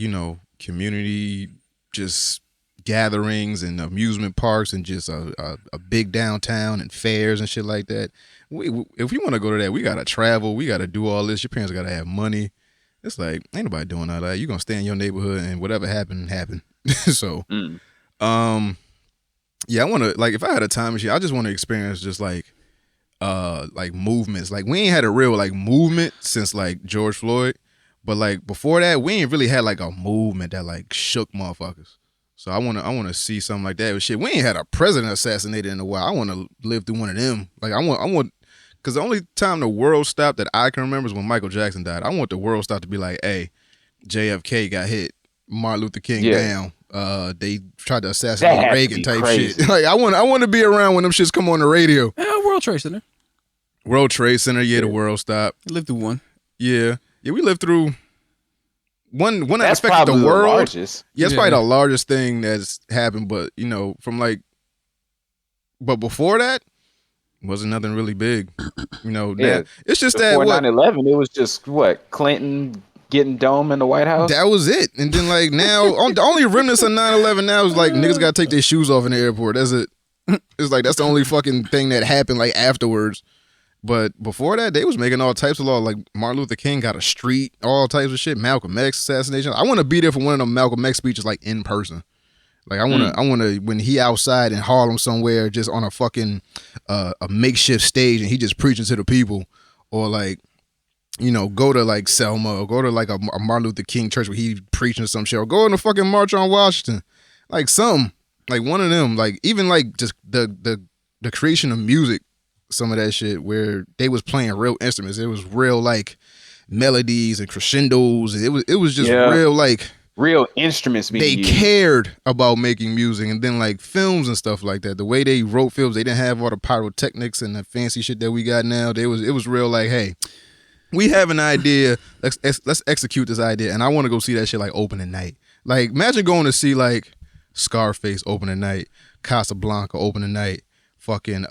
S1: community just gatherings and amusement parks and just a big downtown and fairs and shit like that, if we want to go to that, we got to travel. We got to do all this. Your parents got to have money. It's like, ain't nobody doing all that. You're going to stay in your neighborhood and whatever happened. So, yeah, I want to, like, if I had a time machine, I just want to experience just like movements. Like we ain't had a real like movement since like George Floyd. But like before that, we ain't really had like a movement that like shook motherfuckers. So I wanna see something like that. But shit, we ain't had a president assassinated in a while. I wanna live through one of them. Like I want, because the only time the world stopped that I can remember is when Michael Jackson died. I want the world stop to be like, hey, JFK got hit, Martin Luther King down. They tried to assassinate Reagan type
S2: crazy.
S1: shit. Like I want to be around when them shits come on the radio.
S3: World Trade Center.
S1: World Trade Center, yeah, the world stopped.
S3: I lived through one.
S1: Yeah, we lived through one that
S2: That's
S1: affected
S2: probably
S1: the world.
S2: largest.
S1: Yeah, it's probably the largest thing that's happened. But from like, but before that, wasn't nothing really big.
S2: Yeah.
S1: It's just
S2: Before
S1: that
S2: 9/11, it was just Clinton getting dome in the White House.
S1: that was it. And then like now, the only remnants of 9/11 now is like niggas got to take their shoes off in the airport. That's it. It's like that's the only fucking thing that happened like afterwards. But before that, they was making all types of law. Like Martin Luther King got a street, all types of shit. Malcolm X assassination. I want to be there for one of them Malcolm X speeches, like in person. Like I want to when he outside in Harlem somewhere, just on a fucking a makeshift stage, and he just preaching to the people, or like go to like Selma, or go to like a Martin Luther King church where he preaching some shit, or go on the fucking March on Washington, like something, like one of them, like even like just the creation of music. Some of that shit where they was playing real instruments. It was real like melodies and crescendos. It was just real like
S2: real instruments being
S1: they
S2: used.
S1: cared about making music. And then like films and stuff like that. The way they wrote films, they didn't have all the pyrotechnics and the fancy shit that we got now. It was real like, hey, we have an idea. Let's execute this idea. And I want to go see that shit like opening night. Like imagine going to see like Scarface opening night, Casablanca opening night, fucking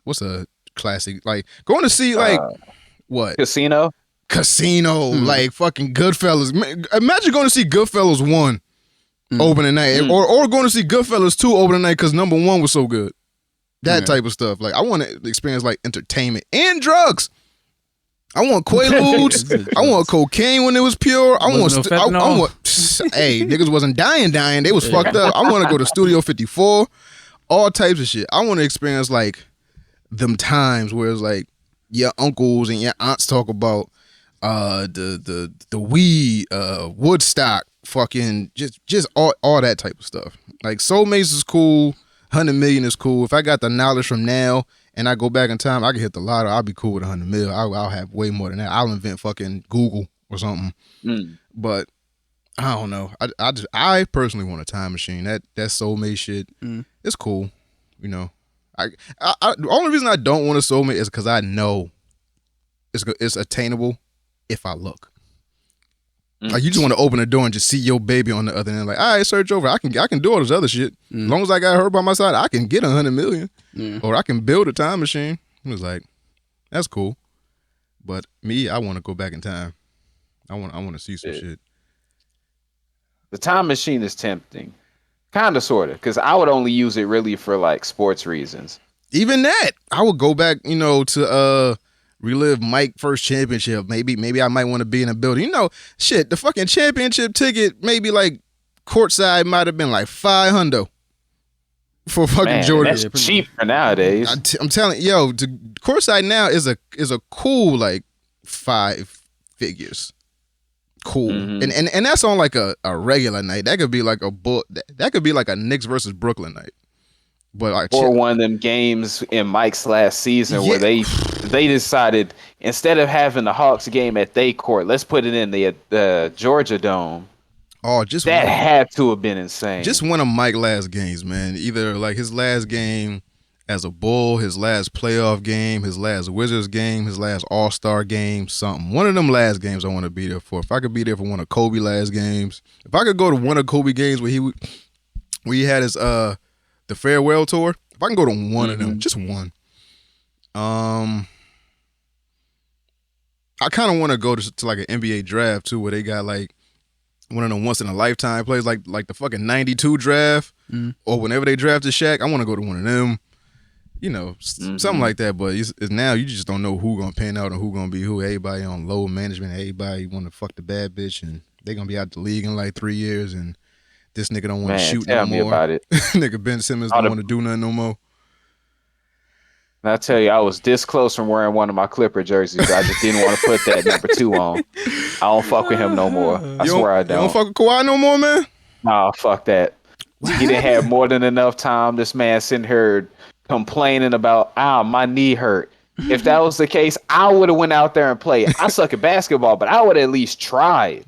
S1: what's a classic? Like going to see like what?
S2: Casino,
S1: like fucking Goodfellas. Imagine going to see Goodfellas 1 opening night, or going to see Goodfellas 2 opening night because number 1 was so good. That type of stuff. Like I want to experience like entertainment and drugs. I want Quaaludes. I want cocaine when it was pure. I want. Hey, niggas wasn't dying. They was fucked up. I want to go to Studio 54. All types of shit. I want to experience like them times where it's like your uncles and your aunts talk about the weed, Woodstock, fucking just all that type of stuff. Like Soulmates is cool, 100 million is cool. If I got the knowledge from now and I go back in time, I can hit the lotto. I'll be cool with 100 mil. I'll have way more than that. I'll invent fucking Google or something. But I don't know. I personally want a time machine. That soulmate shit, it's cool. The only reason I don't want a soulmate is because I know it's attainable if I look. Like you just want to open the door and just see your baby on the other end. Like, all right, search over. I can do all this other shit. As long as I got her by my side, I can get 100 million, or I can build a time machine. It was like, that's cool. But me, I want to go back in time. I want to see some shit.
S2: The time machine is tempting, kind of, sort of, because I would only use it really for like sports reasons.
S1: Even that, I would go back, to relive Mike first championship. Maybe I might want to be in a building. Shit, the fucking championship ticket, maybe like courtside might have been like $500 for fucking Jordan.
S2: That's cheap for nowadays.
S1: I'm telling you, the courtside now is a cool like 5 figures. Cool. And that's on like a regular night. That could be like that could be like a Knicks versus Brooklyn night. But like,
S2: or one of them games in Mike's last season where they decided, instead of having the Hawks game at their court, let's put it in the Georgia Dome.
S1: Oh, that
S2: had to have been insane.
S1: Just one of Mike's last games, man. Either like his last game as a Bull, his last playoff game, his last Wizards game, his last All-Star game, something. One of them last games I want to be there for. If I could be there for one of Kobe last games, if I could go to one of Kobe games where he had his the farewell tour, if I can go to one of them, just one. I kind of want to go to like an NBA draft too, where they got like one of them once in a lifetime plays, like the fucking '92 draft, or whenever they drafted Shaq. I want to go to one of them, something like that. But it's now you just don't know who gonna pan out and who gonna be who. Everybody on low management, everybody want to fuck the bad bitch, and they gonna be out the league in like 3 years, and this nigga don't want to shoot no more.
S2: Tell me about it.
S1: Nigga Ben Simmons don't want to do nothing no more.
S2: And I tell you, I was this close from wearing one of my Clipper jerseys. I just didn't want to put that number 2 on. I don't fuck with him no more. I swear I don't.
S1: You don't fuck with Kawhi no more, man?
S2: Nah, fuck that. He didn't have more than enough time. This man sitting here complaining about, my knee hurt. If that was the case, I would have went out there and played. I suck at basketball, but I would at least tried.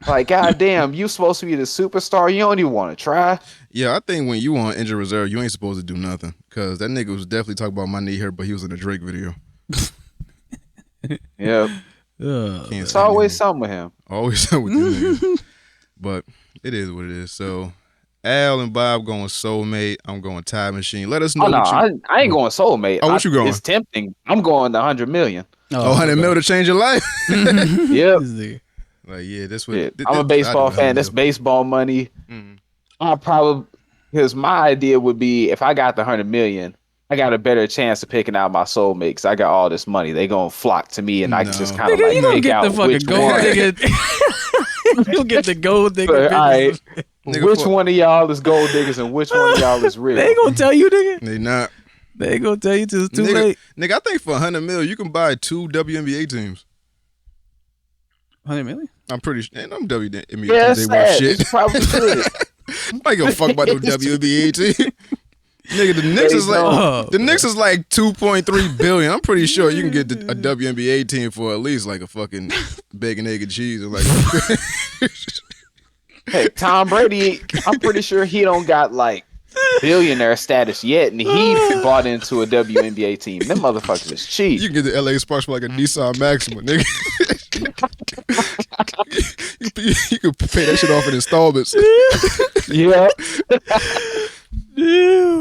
S2: Like, goddamn, you supposed to be the superstar. You don't even want to try.
S1: Yeah, I think when you on injured reserve, you ain't supposed to do nothing. Because that nigga was definitely talking about my knee hurt, but he was in a Drake video.
S2: Yep. It's always something with him.
S1: Always something with these niggas. But it is what it is. So, Al and Bob going soulmate. I'm going time machine. Let us know.
S2: I ain't going soulmate.
S1: Oh, what you going?
S2: It's tempting. I'm going to 100 million.
S1: 100 mil to change your life?
S2: Yep.
S1: Like, yeah, this
S2: I'm a baseball fan. That's baseball money. Because my idea would be, if I got the 100 million, I got a better chance of picking out my soulmate because I got all this money. They gonna flock to me, and I can just kind of like pick out which one.
S3: You'll get the gold digger.
S2: All right. Which one of y'all is gold diggers and which one of y'all is real?
S3: They ain't gonna tell you, nigga.
S1: They not.
S3: They ain't gonna tell you till it's too late.
S1: Nigga, I think for 100 mil, you can buy 2 WNBA teams.
S3: 100 million?
S1: I'm pretty sure. And I'm WNBA teams.
S2: Yeah,
S1: they worth shit.
S2: It's probably good.
S1: I ain't gonna fuck about no WNBA team. Nigga, the Knicks is like 2.3 billion. I'm pretty sure you can get a WNBA team for at least like a fucking bacon, egg, and cheese. Or like,
S2: hey, Tom Brady, I'm pretty sure he don't got like billionaire status yet, and he bought into a WNBA team. Them motherfuckers is cheap.
S1: You can get the LA Sparks for like a Nissan Maxima, nigga. you can pay that shit off in installments.
S2: Yeah.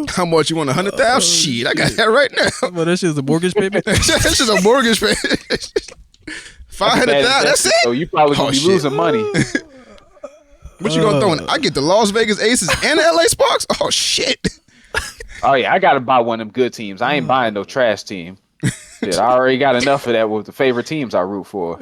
S1: How much you want? 100,000? Shit, I got that right now.
S3: Well, that shit's a mortgage payment.
S1: That's just a mortgage payment. 500,000. That's it.
S2: So you probably gonna be losing money.
S1: What you gonna throw in? I get the Las Vegas Aces and the LA Sparks? Oh shit.
S2: Oh yeah, I gotta buy one of them good teams. I ain't buying no trash team. Shit, I already got enough of that with the favorite teams I root for.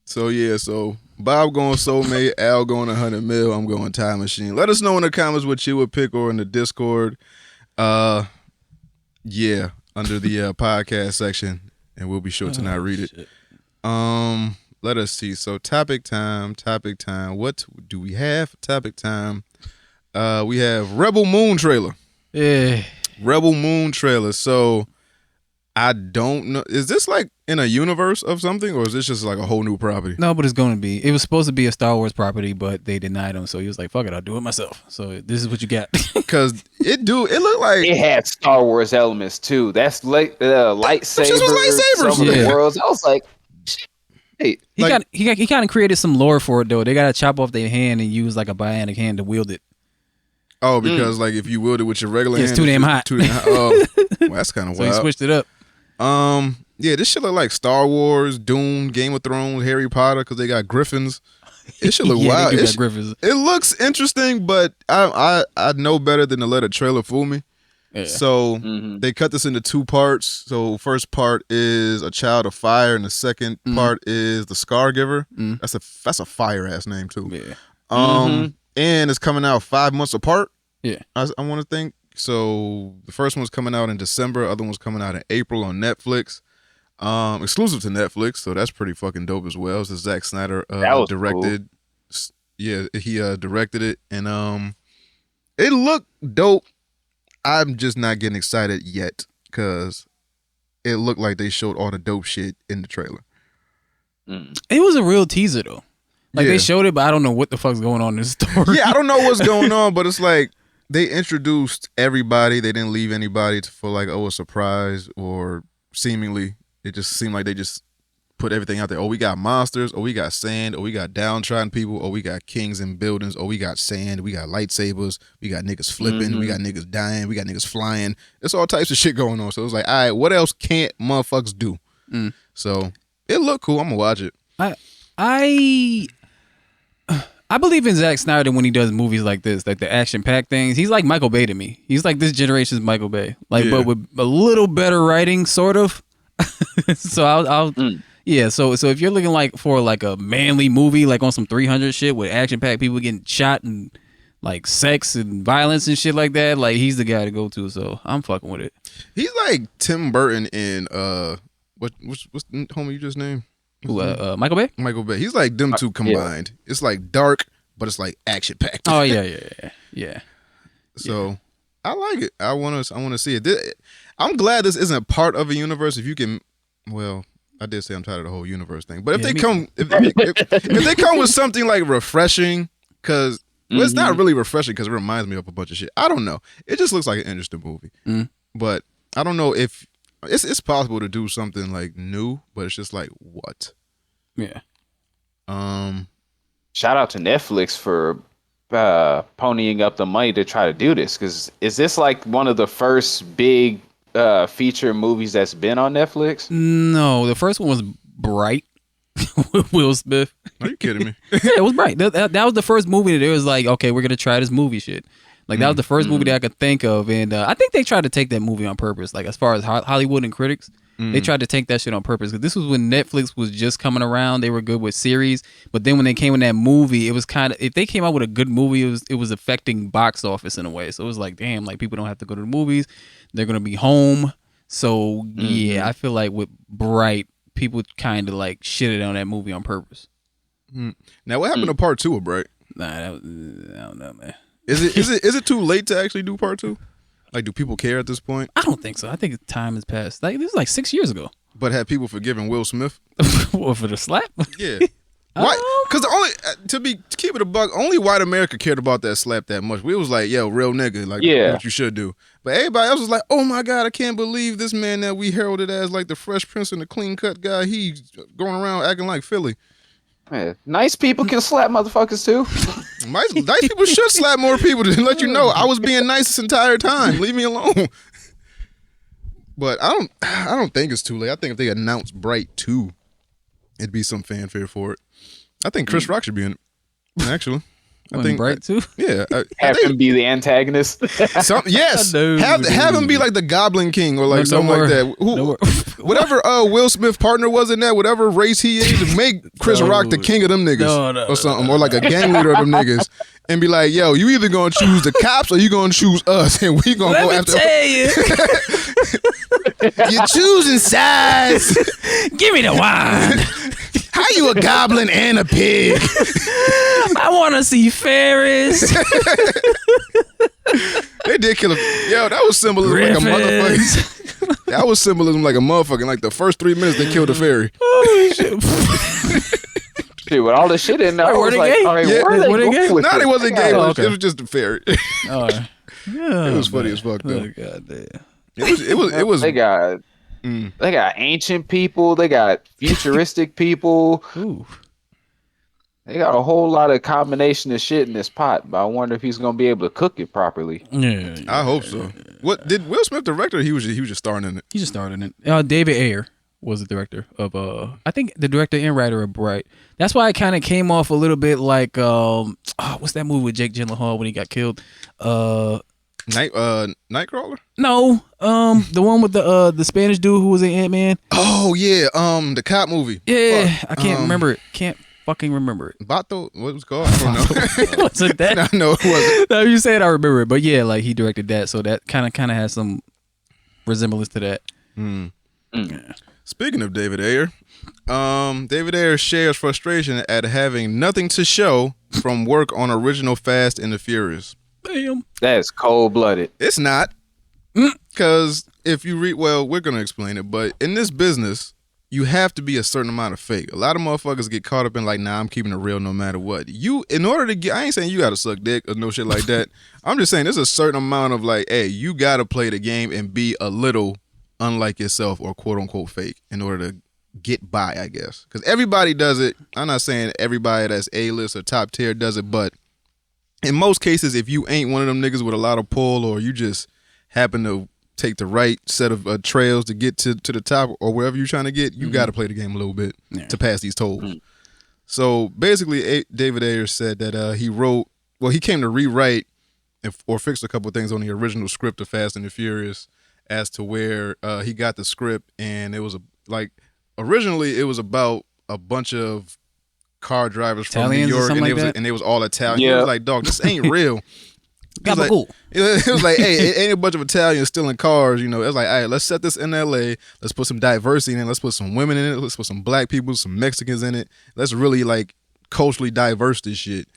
S1: So Bob going soulmate, Al going 100 mil, I'm going time machine. Let us know in the comments what you would pick or in the Discord. Under the podcast section, and we'll be sure to not read it. Let us see. So topic time. What do we have for topic time? We have Rebel Moon trailer.
S3: Yeah.
S1: Rebel Moon trailer. So I don't know. Is this like in a universe of something, or is this just like a whole new property?
S3: No, but it's going to be. It was supposed to be a Star Wars property, but they denied him. So he was like, "Fuck it, I'll do it myself." So this is what you got.
S1: Because it looked like
S2: It had Star Wars elements too. That's like lightsabers.
S1: shit was lightsabers.
S2: Some of the
S3: Yeah.
S2: worlds. I was like, hey,
S3: He kind of created some lore for it though. They gotta chop off their hand and use like a bionic hand to wield it.
S1: oh, because like if you wield it with your regular
S3: It's
S1: hand,
S3: too damn hot.
S1: Too damn hot. Oh, well, that's kind of
S3: So he
S1: wild.
S3: switched it up.
S1: Yeah, this shit look like Star Wars, Doom, Game of Thrones, Harry Potter, because they got griffins. It should look
S3: Yeah,
S1: wild.
S3: they do
S1: It,
S3: got Griffiths.
S1: it looks interesting, but I know better than to let a trailer fool me.
S3: Yeah.
S1: So they cut this into 2 parts. So first part is a child of fire, and the second part is the Scar Giver. That's a fire ass name too.
S3: Yeah.
S1: And it's coming out 5 months apart.
S3: Yeah.
S1: I want to think. So the first one's coming out in December, other one's coming out in April on Netflix. Exclusive to Netflix, so that's pretty fucking dope as well. So Zack Snyder
S2: That was
S1: directed. Yeah, he directed it, and it looked dope. I'm just not getting excited yet because it looked like they showed all the dope shit in the trailer.
S3: It was a real teaser though. Like
S1: Yeah.
S3: they showed it, but I don't know what the fuck's going on in this story.
S1: Yeah, I don't know what's going on, but it's like they introduced everybody. They didn't leave anybody for like, a surprise, or seemingly it just seemed like they just put everything out there. Oh, we got monsters. Oh, we got sand. Oh, we got downtrodden people. Oh, we got kings in buildings. Oh, we got sand. We got lightsabers. We got niggas flipping. We got niggas dying. We got niggas flying. It's all types of shit going on. So it's like, all right, what else can't motherfuckers do? So it looked cool. I'm gonna watch it.
S3: I believe in Zack Snyder when he does movies like this, like the action-packed things. He's like Michael Bay to me. He's like this generation's Michael Bay, like
S1: Yeah.
S3: but with a little better writing, sort of. So I'll yeah. So if you're looking like for like a manly movie, like on some 300 shit with action-packed people getting shot and like sex and violence and shit like that, like he's the guy to go to. So I'm fucking with it.
S1: He's like Tim Burton in what's the homie you just named?
S3: Who, Michael Bay?
S1: Michael Bay. He's like them two combined. It's like dark, but it's like action packed.
S3: Oh yeah.
S1: So I like it. I want to see it. I'm glad this isn't part of a universe. If you can, well, I did say I'm tired of the whole universe thing. But if they come, if they come with something like refreshing, because it's not really refreshing because it reminds me of a bunch of shit. I don't know. It just looks like an interesting movie. But I don't know if it's possible to do something like new, but it's just like what?
S3: Yeah.
S2: shout out to Netflix for ponying up the money to try to do this. Because is this like one of the first big feature movies that's been on Netflix?
S3: No, the first one was Bright with Will Smith.
S1: Are you kidding me?
S3: Yeah, it was Bright. That was the first movie that it was like, okay, we're gonna try this movie shit. Like that was the first movie that I could think of, and I think they tried to take that movie on purpose. Like as far as Hollywood and critics, they tried to take that shit on purpose because this was when Netflix was just coming around. They were good with series, but then when they came in that movie, it was kind of, if they came out with a good movie, it was affecting box office in a way. So it was like, damn, like people don't have to go to the movies; they're gonna be home. So yeah, I feel like with Bright, people kind of like shitted on that movie on purpose.
S1: Now, what happened to part 2 of Bright?
S3: Nah, I don't know, man.
S1: Is it too late to actually do part 2? Like, do people care at this point?
S3: I don't think so. I think time has passed. Like this was like 6 years ago.
S1: But have people forgiven Will Smith?
S3: What, for the slap?
S1: Yeah. Why? Because to keep it a buck, only white America cared about that slap that much. We was like, yo, real nigga, like what you should do. But everybody else was like, oh my God, I can't believe this man that we heralded as like the Fresh Prince and the clean cut guy, he's going around acting like Philly.
S2: Man, nice people can slap motherfuckers too.
S1: Nice people should slap more people to let you know I was being nice this entire time. Leave me alone. But I don't think it's too late. I think if they announce Bright 2, it'd be some fanfare for it. I think Chris Rock should be in it. Actually, I think
S3: Bright too.
S1: Yeah,
S2: Have him be the antagonist.
S1: Yes,
S3: No,
S1: have him be like the Goblin King or like something like that. Whatever Will Smith partner was in that, whatever race he is, make Chris Rock the king of them niggas or something, or like a gang leader of them niggas, and be like, yo, you either gonna choose the cops or you gonna choose us, and we gonna go after.
S3: Tell you.
S1: You're choosing sides.
S3: Give me the wine.
S1: How you a goblin and a pig?
S3: I want to see Ferris.
S1: They did kill him. Yo, that was symbolism like a motherfucker. That was symbolism like a motherfucker. Like the first 3 minutes, they killed the fairy.
S3: Holy shit.
S2: Shit, with all the shit in there, I
S3: Were
S2: was
S3: they
S2: like,
S3: gay?
S2: all right,
S1: Yeah.
S2: where are they
S3: Were they
S2: going
S3: gay?
S2: with
S1: Nah,
S2: this?
S1: it wasn't gay.
S3: Oh,
S1: It
S3: okay.
S1: was just a fairy.
S3: Yeah,
S1: It was funny as fuck, though.
S3: Oh, God damn.
S1: It was.
S2: They got
S1: Mm.
S2: they got ancient people, they got futuristic people,
S3: Ooh.
S2: they got a whole lot of combination of shit in this pot. But I wonder if he's gonna be able to cook it properly.
S3: Yeah.
S1: I hope so. What did Will Smith direct, or he was just starring in it?
S3: He just starred in it. David Ayer was the director of I think the director and writer of Bright. That's why it kind of came off a little bit like what's that movie with Jake Gyllenhaal when he got killed?
S1: Nightcrawler.
S3: No, the one with the Spanish dude who was in Ant-Man.
S1: Oh yeah, the cop movie.
S3: Yeah,
S1: Fuck.
S3: I can't remember it. Can't fucking remember it.
S1: Bato, what was it called? I don't know.
S3: Wasn't that?
S1: No, it wasn't.
S3: No, you said I remember it, but yeah, like he directed that, so that kind of has some resemblance to that. Yeah.
S1: Speaking of David Ayer, David Ayer shares frustration at having nothing to show from work on original Fast and the Furious.
S3: Damn.
S2: That's cold blooded.
S1: It's not, because if you read, well, we're gonna explain it, but in this business, you have to be a certain amount of fake. A lot of motherfuckers get caught up in like, nah, I'm keeping it real no matter what. You, in order to get, I ain't saying you gotta suck dick or no shit like that. I'm just saying there's a certain amount of like, hey, you gotta play the game and be a little unlike yourself or quote unquote fake in order to get by, I guess. Because everybody does it. I'm not saying everybody that's A-list or top tier does it, but in most cases, if you ain't one of them niggas with a lot of pull, or you just happen to take the right set of trails to get to the top or wherever you're trying to get, you got to play the game a little bit to pass these tolls. So basically, David Ayer said that he came to rewrite or fix a couple things on the original script of Fast and the Furious as to where he got the script, and it was originally it was about a bunch of car drivers from
S3: Italians
S1: New York,
S3: or
S1: and they was all Italian.
S2: Yeah.
S1: He was like, dog, this ain't real.
S3: Gabagool.
S1: It was like, hey, it ain't a bunch of Italians stealing cars, you know. It was like, all right, let's set this in LA. Let's put some diversity in it. Let's put some women in it. Let's put some black people, some Mexicans in it. Let's really like culturally diverse this shit.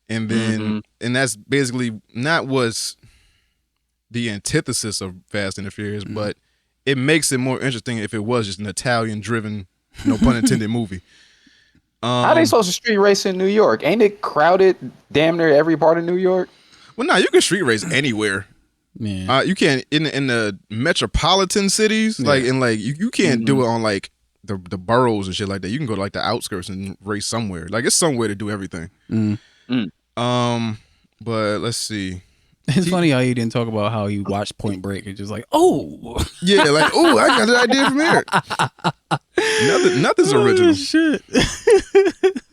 S1: And then, and that's basically not what's the antithesis of Fast and the Furious, but it makes it more interesting if it was just an Italian-driven, no pun intended, movie.
S2: How they supposed to street race in New York? Ain't it crowded damn near every part of New York?
S1: Well, nah, you can street race anywhere.
S3: Yeah.
S1: You can't in the metropolitan cities, like you can't do it on like the boroughs and shit like that. You can go to like the outskirts and race somewhere. Like it's somewhere to do everything. But let's see.
S3: It's funny how he didn't talk about how he watched Point Break. It's just like, oh,
S1: Yeah, like oh, I got an idea from here. Nothing's original.
S3: Shit.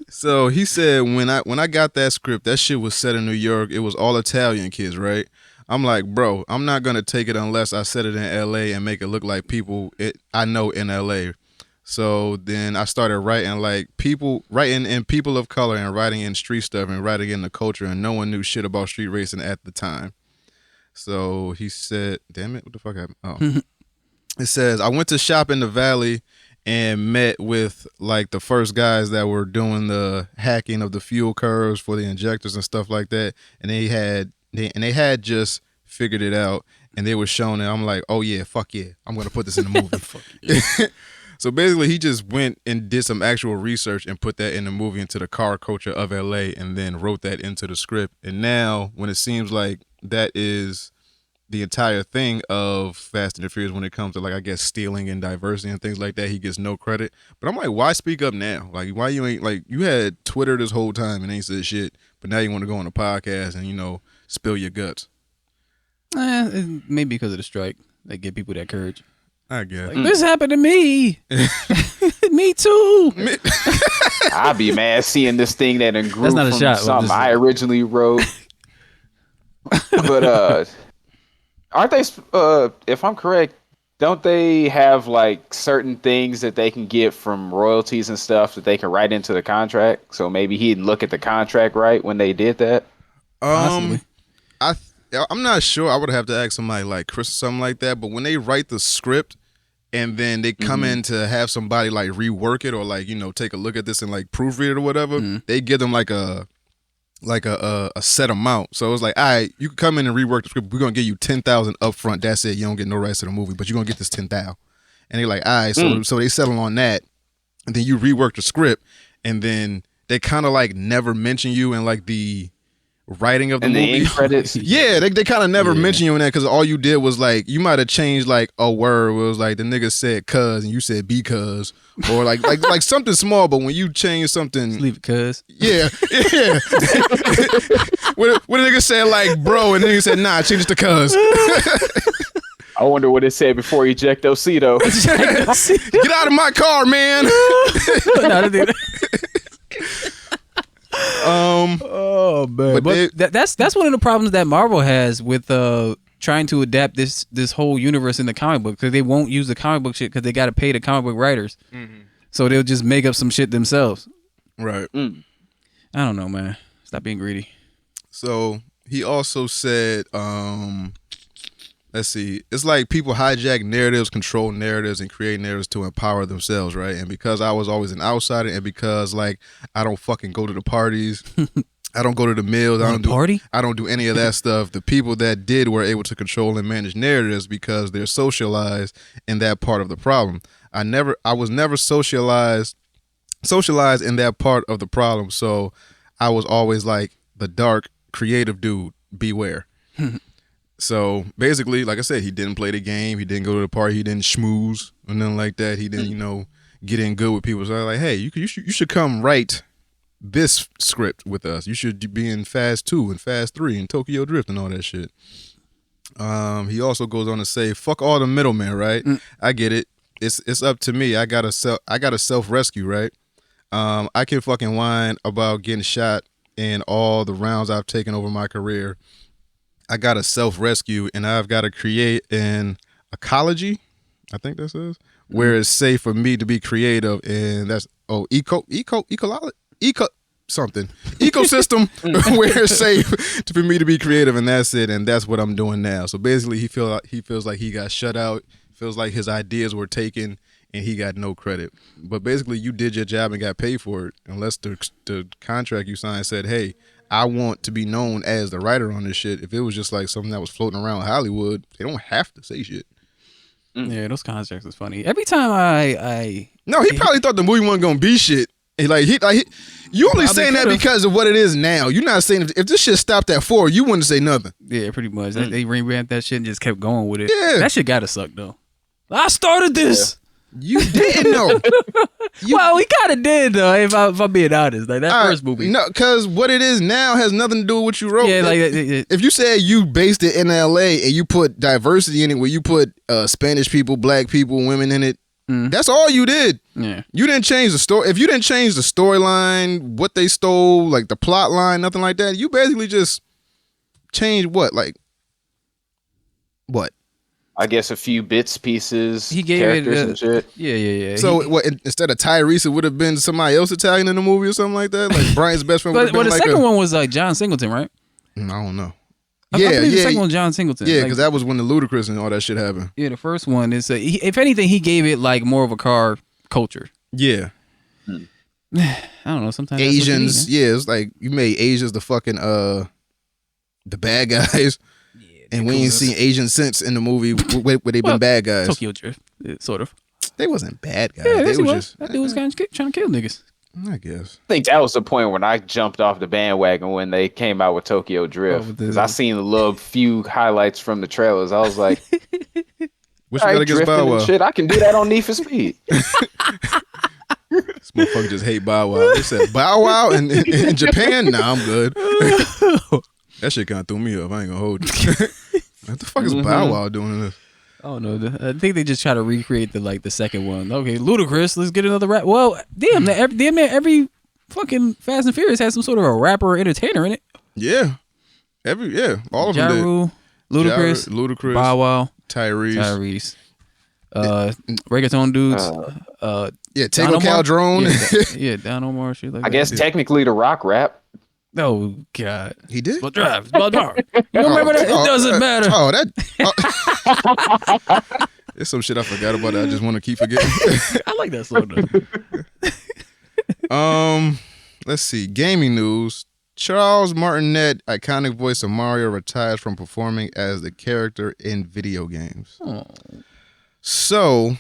S1: So he said when I got that script, that shit was set in New York. It was all Italian kids, right? I'm like, bro, I'm not gonna take it unless I set it in LA and make it look like people I know in LA. So then I started writing in people of color and writing in street stuff and writing in the culture, and no one knew shit about street racing at the time. So he said, damn it, what the fuck happened? Oh. It says, I went to shop in the Valley and met with like the first guys that were doing the hacking of the fuel curves for the injectors and stuff like that. And they had just figured it out, and they were showing it. I'm like, oh yeah, fuck yeah, I'm gonna put this in the movie. So basically, he just went and did some actual research and put that in the movie into the car culture of LA, and then wrote that into the script. And now, when it seems like that is the entire thing of Fast and the Furious when it comes to like, I guess, stealing and diversity and things like that, he gets no credit. But I'm like, why speak up now? Like, why you ain't like, you had Twitter this whole time and ain't said shit, but now you want to go on a podcast and, you know, spill your guts.
S3: Maybe because of the strike, they give people that courage.
S1: I guess.
S3: Like, this happened to me. Me too.
S2: I'd be mad seeing this thing that grew
S3: That's not a
S2: from
S3: shot.
S2: something I originally wrote. But aren't they? If I'm correct, don't they have like certain things that they can get from royalties and stuff that they can write into the contract? So maybe he didn't look at the contract right when they did that.
S3: Possibly.
S1: I'm not sure. I would have to ask somebody like Chris or something like that. But when they write the script and then they come in to have somebody like rework it or like, you know, take a look at this and like proofread it or whatever, they give them like a like a set amount. So it was like, all right, you can come in and rework the script. We're gonna give you 10,000 up front. That's it. You don't get no rights to the movie, but you're gonna get this 10,000. And they're like, all right, so they settle on that, and then you rework the script, and then they kind of like never mention you in like the writing of the movie.
S2: The end credits.
S1: Yeah, they kind of never mention you in that because all you did was like you might have changed like a word. Where it was like the nigga said "cuz" and you said "because," or like something small. But when you change something,
S3: Just leave it, cuz.
S1: yeah. when the nigga said like "bro" and the nigga said "nah," change it to "cuz."
S2: I wonder what it said before ejectocito.
S1: Get out of my car, man.
S3: Oh man, but that's one of the problems that Marvel has with trying to adapt this whole universe in the comic book, because they won't use the comic book shit because they got to pay the comic book writers, so they'll just make up some shit themselves.
S1: Right.
S3: I don't know, man. Stop being greedy.
S1: So he also said, let's see, it's like people hijack narratives, control narratives, and create narratives to empower themselves, right? And because I was always an outsider, and because like I don't fucking go to the parties, I don't go to the meals, I don't do any of that stuff. The people that did were able to control and manage narratives because they're socialized in that part of the problem. I was never socialized in that part of the problem, so I was always like the dark creative dude. Beware. So basically, like I said, he didn't play the game. He didn't go to the party. He didn't schmooze or nothing like that. He didn't, get in good with people. So I was like, hey, you should come write this script with us. You should be in Fast 2 and Fast 3 and Tokyo Drift and all that shit. He also goes on to say, fuck all the middlemen, right? I get it. It's up to me. I got to self-rescue, right? I can fucking whine about getting shot in all the rounds I've taken over my career. I got to self-rescue, and I've got to create an ecology, I think that says, where it's safe for me to be creative, and that's ecosystem where it's safe for me to be creative, and that's it, and that's what I'm doing now. So basically, he feels like he got shut out, feels like his ideas were taken, and he got no credit. But basically, you did your job and got paid for it, unless the contract you signed said, hey, I want to be known as the writer on this shit. If it was just like something that was floating around Hollywood, they don't have to say shit.
S3: Yeah, those contracts is funny. Every time I
S1: No, he probably thought the movie wasn't gonna be shit. You only saying that because of what it is now. You're not saying if this shit stopped at 4, you wouldn't say nothing.
S3: Yeah, pretty much. They revamped that shit and just kept going with it.
S1: Yeah.
S3: That shit gotta suck though. I started this.
S1: You didn't know.
S3: Well, we kind of did though. If I'm being honest, like that first movie.
S1: No, because what it is now has nothing to do with what you wrote.
S3: Yeah, like
S1: if you said you based it in L.A. and you put diversity in it, where you put Spanish people, black people, women in it, that's all you did.
S3: Yeah,
S1: you didn't change the story. If you didn't change the storyline, what they stole, like the plot line, nothing like that, you basically just changed what, like what?
S2: I guess a few bits, pieces,
S3: he gave
S2: characters
S3: it
S2: and shit.
S3: Yeah.
S1: So what? Instead of Tyrese, it would have been somebody else Italian in the movie or something like that. Like Brian's best friend.
S3: But the second one was like John Singleton, right?
S1: I don't know.
S3: I believe the second one, John Singleton.
S1: Yeah, because that was when the Ludacris and all that shit happened.
S3: Yeah, the first one is, if anything, he gave it like more of a car culture.
S1: Yeah.
S3: I don't know. Sometimes
S1: Asians, it's like you made Asians the fucking the bad guys. And we ain't seen Asian since in the movie where they been bad guys.
S3: Tokyo Drift, sort of.
S1: They wasn't bad guys.
S3: Yeah,
S1: they was just
S3: that dude was kind of trying to kill niggas.
S1: I guess.
S2: I think that was the point when I jumped off the bandwagon when they came out with Tokyo Drift. Because I seen a little few highlights from the trailers. I was like,
S1: what you got against Bow Wow?
S2: Shit, I can do that on Need for Speed.
S1: This motherfucker just hate Bow Wow. They said Bow Wow in Japan? Nah, I'm good. That shit kind of threw me up. I ain't gonna hold you. What the fuck is Bow Wow doing in this?
S3: I don't know. I think they just try to recreate the second one. Okay, Ludacris, let's get another rap. Well, damn, every fucking Fast and Furious has some sort of a rapper or entertainer in it.
S1: Yeah, all of them did.
S3: Ludacris, Bow Wow,
S1: Tyrese,
S3: reggaeton dudes.
S1: Tego Calderone.
S3: Yeah, Don Omar, shit like that.
S2: I guess technically the rock rap.
S3: Oh God,
S1: he did.
S3: But drive, but power. You remember that? It doesn't matter.
S1: There's some shit I forgot about that I just want to keep forgetting.
S3: I like that song though.
S1: Let's see. Gaming news. Charles Martinet, iconic voice of Mario, retires from performing as the character in video games.
S3: Oh.
S1: So,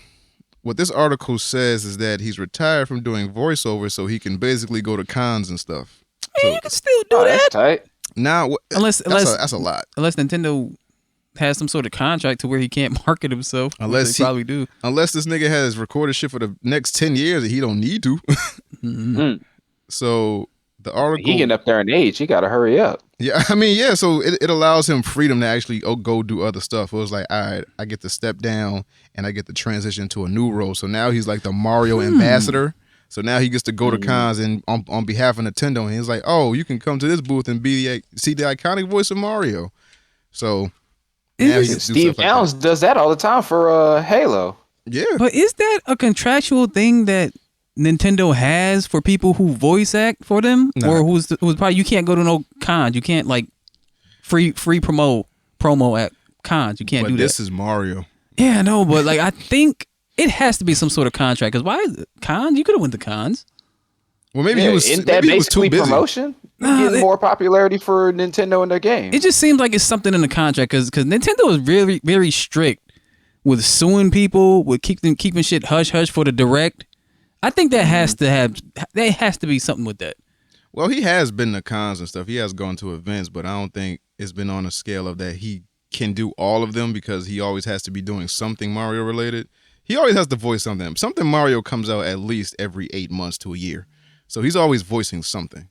S1: what this article says is that he's retired from doing voiceover so he can basically go to cons and stuff.
S3: Hey,
S1: So,
S3: you can still do
S2: That's
S3: that.
S2: tight.
S1: now,
S3: Unless
S1: that's a lot.
S3: unless Nintendo has some sort of contract to where he can't market himself.
S1: Unless
S3: they
S1: he-
S3: probably do.
S1: Unless this nigga has recorded shit for the next 10 years and he don't need to.
S2: Mm.
S1: So, the article...
S2: He getting up there in age. He got to hurry up.
S1: Yeah, I mean, yeah, so it allows him freedom to actually go do other stuff. It was like, all right, I get to step down and I get to transition to a new role. So now he's like the Mario ambassador. So now he gets to go to cons and on behalf of Nintendo. And he's like, oh, you can come to this booth and see the iconic voice of Mario. So now he gets to do
S2: Steve
S1: stuff like
S2: Downs does that all the time for Halo.
S1: that. Yeah.
S3: But is that a contractual thing that Nintendo has for people who voice act for them,
S1: Nah.
S3: or who's probably you can't go to no cons, you can't like free promo at cons, you can't
S1: But
S3: do
S1: this
S3: that.
S1: is Mario.
S3: Yeah, I know, but like I think it has to be some sort of contract. Because why is it cons? You could have went to cons.
S1: Well, maybe
S2: Yeah,
S1: he was
S2: isn't that
S1: maybe he was too
S2: basically
S1: busy.
S2: promotion?
S3: Nah,
S2: Getting
S3: it-
S2: more popularity for Nintendo and their games.
S3: It just seems like it's something in the contract because Nintendo is really very strict with suing people, with keeping shit hush hush for the direct. I think that has to be something with that.
S1: Well, he has been to cons and stuff. He has gone to events, but I don't think it's been on a scale of that he can do all of them because he always has to be doing something Mario related. He always has to voice something. Something Mario comes out at least every 8 months to a year. So he's always voicing something.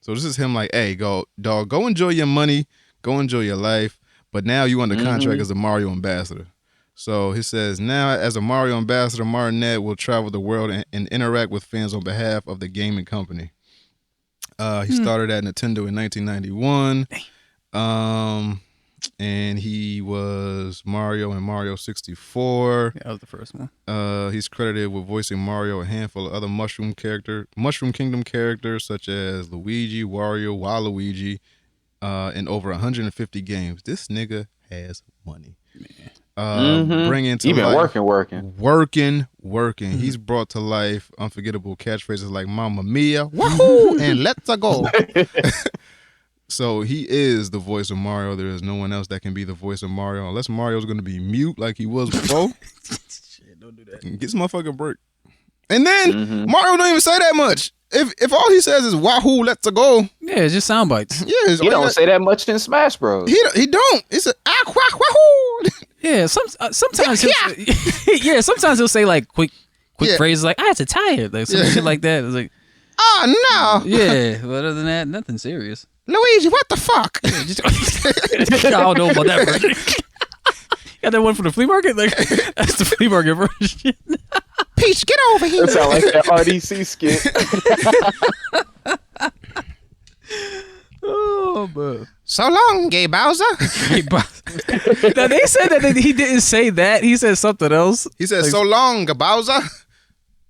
S1: So this is him like, hey, go enjoy your money, go enjoy your life. But now you under contract as a Mario ambassador. So he says, now as a Mario ambassador, Martinet will travel the world and interact with fans on behalf of the gaming company. He started at Nintendo in 1991. And he was Mario in Mario 64.
S3: Yeah, that was the first one.
S1: He's credited with voicing Mario, a handful of other Mushroom Kingdom characters such as Luigi, Wario, Waluigi, in over 150 games. This nigga has money. Bringing to
S2: He been
S1: life,
S2: working.
S1: working. He's brought to life unforgettable catchphrases like "Mamma Mia," "Wahoo," and "Let's go." So he is the voice of Mario. There is no one else that can be the voice of Mario unless Mario's going to be mute like he was before.
S3: Shit, don't do that.
S1: Get this motherfucker break. And then Mario don't even say that much. If all he says is "Wahoo, let's go,"
S3: Yeah, it's just sound bites.
S1: yeah,
S2: He don't say that much in Smash Bros.
S1: He don't. It's a wahoo.
S3: Yeah, sometimes he'll, sometimes he'll say like quick
S1: Yeah.
S3: phrases like "I was tired," like some shit like that. It's like,
S1: Oh no,
S3: yeah, but other than that, nothing serious.
S1: Luigi, what the fuck?
S3: Yeah, just, I don't know about that version. Got that one from the flea market? Like that's the flea market version.
S1: Peach, get over here.
S2: That sound like that RDC skit.
S3: Oh, but
S1: So long, gay Bowser.
S3: now they said that he didn't say that. He said something else,
S1: He said, "So long, Bowser."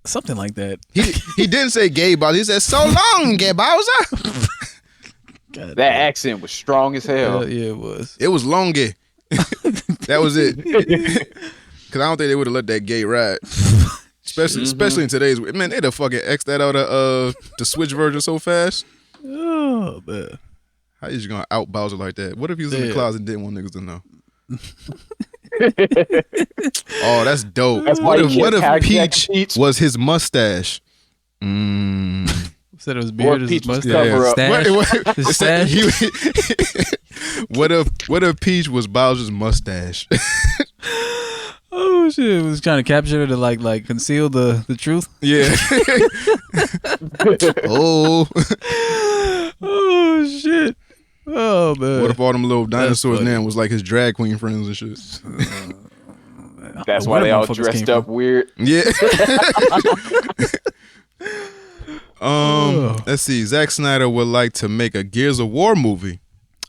S3: something like that.
S1: He didn't say gay Bowser. He said, "So long, gay Bowser."
S3: God,
S2: That accent was strong as hell.
S3: yeah, it was.
S1: It was longy. That was it. Because I don't think they would have let that gay ride. Especially in today's man, they'd have fucking X that out of the Switch version so fast.
S3: Oh man.
S1: How you just gonna out Bowser like that? What if he was in the
S3: Yeah.
S1: closet and didn't want niggas to know? Oh, that's dope.
S2: That's why
S1: what
S2: you
S1: if
S2: can't
S1: Peach
S2: tag Peach.
S1: was his mustache?
S3: Said it was
S2: Or
S3: beard.
S2: Peach was
S3: mustache.
S2: cover up.
S3: Stash. His stash.
S1: What if Peach was Bowser's mustache?
S3: Oh shit! Was trying to capture to like conceal the truth.
S1: Yeah. Oh.
S3: Oh shit! Oh man!
S1: What if all them little dinosaurs
S3: funny.
S1: now was like his drag queen friends and shit?
S2: That's
S3: Where
S2: why they
S3: them
S2: all
S3: motherfuckers
S2: dressed
S3: came
S2: up weird.
S1: Yeah. Let's see. Zack Snyder would like to make a Gears of War movie.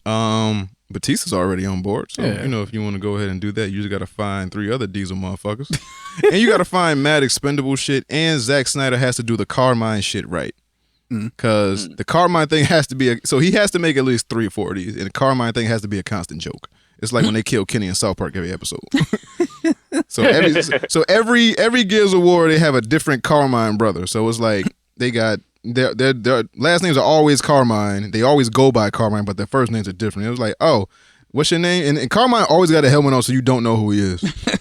S1: Batista's already on board, so
S3: Yeah.
S1: you know if you want to go ahead and do that, you just gotta find 3 other Diesel motherfuckers, and you gotta find mad expendable shit. And Zack Snyder has to do the Carmine shit right, because the Carmine thing has to be so he has to make at least 3 or 4 of these, and the Carmine thing has to be a constant joke. It's like when they kill Kenny in South Park every episode. So every Gears of War they have a different Carmine brother. So it's like they got their last names are always Carmine. They always go by Carmine, but their first names are different. It was like, oh, what's your name? And Carmine always got a helmet on, so you don't know who he is.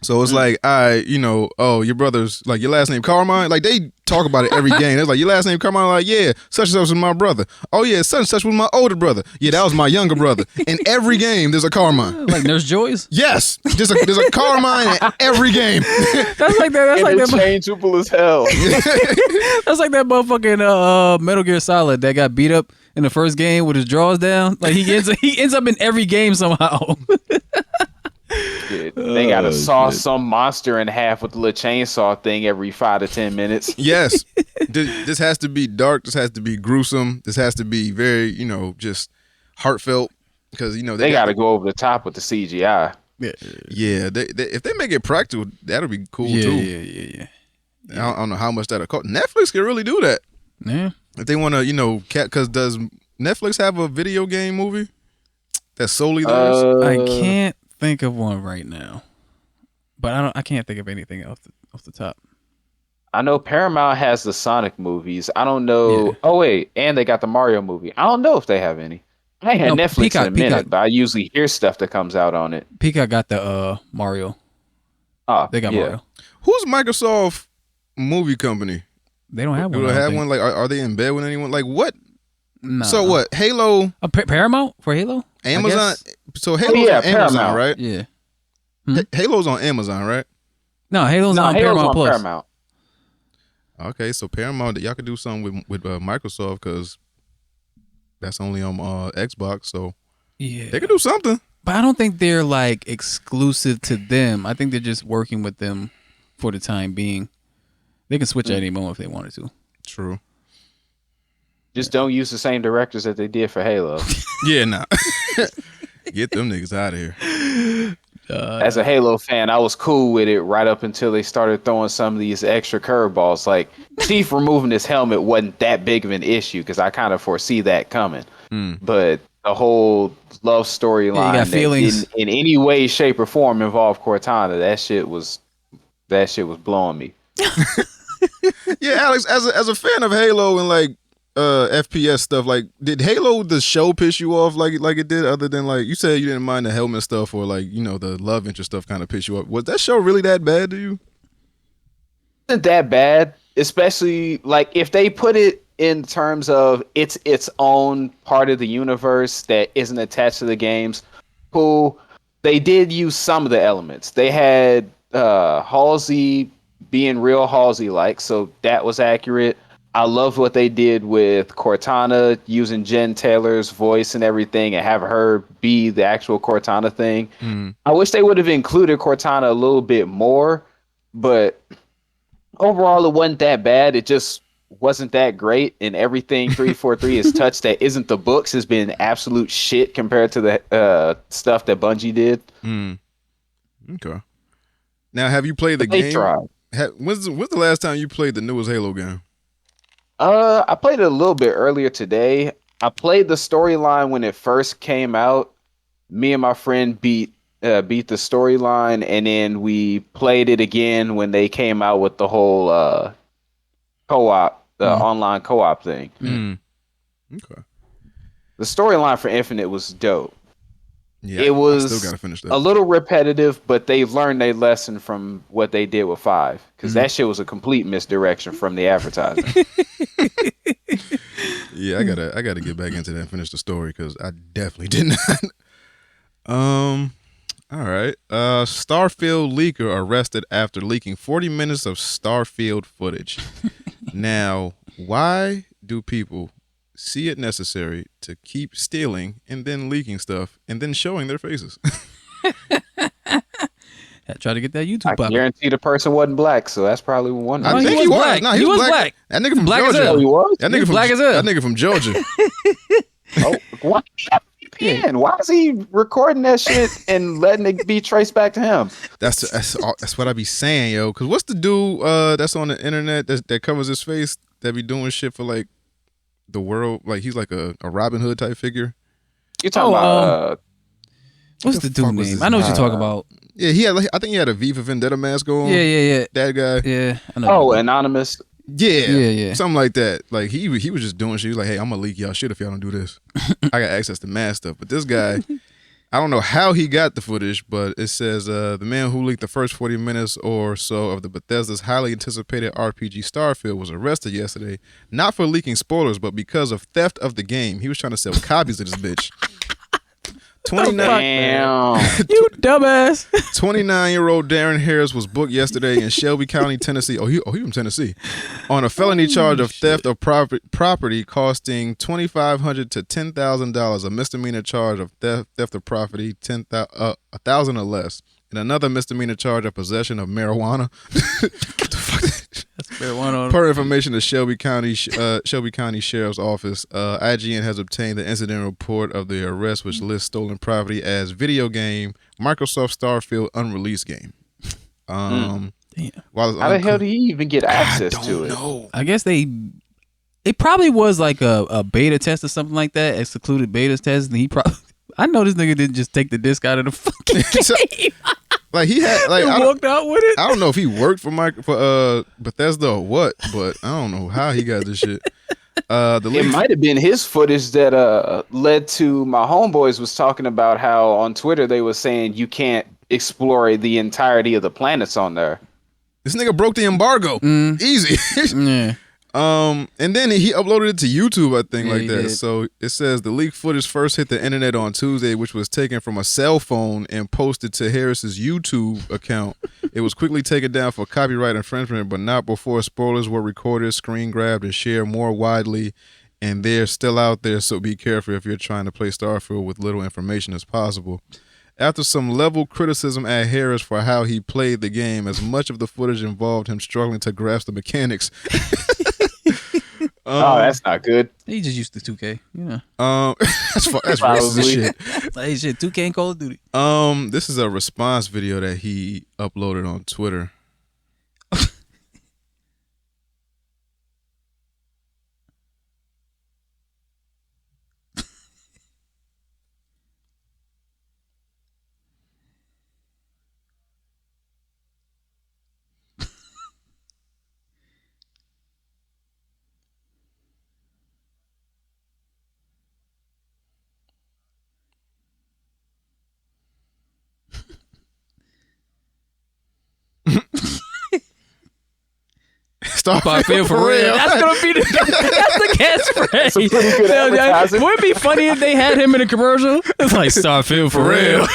S1: So it's like, oh, your brother's like your last name Carmine. Like they talk about it every game. It's like your last name Carmine. Like yeah, such and such was my brother. Oh yeah, such and such was my older brother. Yeah, that was my younger brother. In every game, there's a Carmine.
S3: Like Nurse Joy's.
S1: Yes, there's a Carmine in every game.
S3: That's like that. That's like that.
S2: Interchangeable as hell.
S3: That's like that motherfucking Metal Gear Solid that got beat up in the first game with his drawers down. Like he ends up in every game somehow.
S2: Shit, they gotta saw some monster in half with the little chainsaw thing every 5 to 10 minutes.
S1: Yes, this has to be dark. This has to be gruesome. This has to be very, just heartfelt because
S2: they gotta go over the top with the CGI.
S1: Yeah. If they make it practical, that'll be cool too.
S3: Yeah.
S1: I don't know how much that'll cost. Netflix can really do that.
S3: Yeah.
S1: If they want to, because does Netflix have a video game movie that's solely theirs?
S3: I can't think of one right now, but I can't think of anything off the top.
S2: I know Paramount has the Sonic movies. I don't know. Yeah. Oh wait, and they got the Mario movie. I don't know if they have any. I ain't had Netflix Peacock, in a minute, but I usually hear stuff that comes out on it.
S3: Peacock got the Mario.
S2: Oh,
S3: they got Mario.
S1: Who's Microsoft movie company?
S3: They don't have one.
S1: Do they have one? Like, are they in bed with anyone? Like, what?
S3: No.
S1: So what? Halo?
S3: Paramount for Halo?
S1: Amazon. So Halo's on Amazon, right?
S3: Yeah.
S1: Halo's on Amazon, right?
S3: No, Halo's on Paramount Plus.
S2: Paramount.
S1: Okay, so Paramount, y'all could do something with Microsoft because that's only on Xbox. So
S3: yeah,
S1: they could do something.
S3: But I don't think they're like exclusive to them. I think they're just working with them for the time being. They can switch at any moment if they wanted to.
S1: True.
S2: Just don't use the same directors that they did for Halo.
S1: Yeah, nah. Get them niggas out of here.
S2: As a Halo fan, I was cool with it right up until they started throwing some of these extra curveballs. Like, Chief removing his helmet wasn't that big of an issue because I kind of foresee that coming. But the whole love storyline that in any way, shape, or form involved Cortana, that shit was blowing me.
S1: Yeah, Alex, as a fan of Halo and like FPS stuff, like did Halo the show piss you off like it did, other than like you said you didn't mind the helmet stuff or like the love interest stuff kind of piss you off? Was that show really that bad to you?
S2: Not that bad, especially like if they put it in terms of its own part of the universe that isn't attached to the games. Cool. They did use some of the elements. They had Halsey being real Halsey like, so that was accurate. I love what they did with Cortana using Jen Taylor's voice and everything and have her be the actual Cortana thing. I wish they would have included Cortana a little bit more, but overall it wasn't that bad. It just wasn't that great, and everything 343 has touched that isn't the books has been absolute shit compared to the stuff that Bungie did.
S1: Okay. Now, have you played the game? When's the last time you played the newest Halo game?
S2: I played it a little bit earlier today. I played the storyline when it first came out. Me and my friend beat the storyline, and then we played it again when they came out with the whole co-op, online co-op thing.
S1: Okay.
S2: The storyline for Infinite was dope.
S1: Yeah,
S2: it was
S1: I still gotta finish that.
S2: A little repetitive, but they learned their lesson from what they did with 5, because that shit was a complete misdirection from the advertising.
S1: Yeah, I gotta get back into that and finish the story because I definitely did not. All right. Starfield leaker arrested after leaking 40 minutes of Starfield footage. Now, why do people see it necessary to keep stealing and then leaking stuff and then showing their faces?
S3: I try to get that YouTube pop.
S2: I guarantee the person wasn't black, so that's probably one.
S1: I think he was black. No, he was black. That nigga from
S3: black
S1: Georgia.
S3: As hell.
S2: He was?
S1: That nigga from
S3: black as hell.
S1: That nigga from Georgia.
S2: Oh, what? Why is he recording that shit and letting it be traced back to him?
S1: That's what I be saying, yo. Cause what's the dude that's on the internet that covers his face that be doing shit for like the world? Like he's like a Robin Hood type figure.
S2: You talking about
S3: what's the dude name? I know what you're talking about.
S1: Yeah, he had. I think he had a V for Vendetta mask on.
S3: Yeah.
S1: That guy.
S3: Yeah, I know.
S2: Oh, Anonymous.
S3: Yeah.
S1: something like that. Like he was just doing shit. He was like, hey, I'm gonna leak y'all shit if y'all don't do this. I got access to mad stuff. But this guy, I don't know how he got the footage, but it says the man who leaked the first 40 minutes or so of the Bethesda's highly anticipated RPG Starfield was arrested yesterday, not for leaking spoilers, but because of theft of the game. He was trying to sell copies of this bitch. 29
S2: Damn.
S3: You dumbass.
S1: 29-year-old Darren Harris was booked yesterday in Shelby County, Tennessee. He from Tennessee, on a felony charge of theft of property costing $2,500 to $10,000, a misdemeanor charge of theft of property $1,000 or less, and another misdemeanor charge of possession of marijuana. What the fuck?
S3: That's marijuana.
S1: Per information to Shelby County Sheriff's Office, IGN has obtained the incident report of the arrest, which lists stolen property as video game Microsoft Starfield unreleased game.
S3: Damn.
S1: While
S2: How the hell do you even get access to it?
S1: No.
S3: I guess it probably was like a beta test or something like that, a secluded beta test, and he probably. I know this nigga didn't just take the disc out of the fucking game.
S1: Like he had like
S3: He walked out with it.
S1: I don't know if he worked for Bethesda or what, but I don't know how he got this shit.
S2: It might have been his footage that led to my homeboys was talking about how on Twitter they were saying you can't explore the entirety of the planets on there.
S1: This nigga broke the embargo. Easy.
S3: Yeah.
S1: And then he uploaded it to YouTube, I think,
S3: Yeah,
S1: like
S3: he
S1: that.
S3: did.
S1: So it says the leaked footage first hit the internet on Tuesday, which was taken from a cell phone and posted to Harris's YouTube account. It was quickly taken down for copyright infringement, but not before spoilers were recorded, screen grabbed, and shared more widely. And they're still out there, so be careful if you're trying to play Starfield with little information as possible. After some level criticism at Harris for how he played the game, as much of the footage involved him struggling to grasp the mechanics.
S2: Oh, that's not good.
S3: He just used to 2K. Yeah.
S1: That's racist
S2: Probably.
S1: as shit.
S3: Like, hey, shit, 2K and Call of Duty.
S1: This is a response video that he uploaded on Twitter.
S3: Starfield for real. That's gonna be that's the catchphrase.
S2: Pretty good advertising.
S3: Wouldn't it be funny if they had him in a commercial? It's like Starfield for real.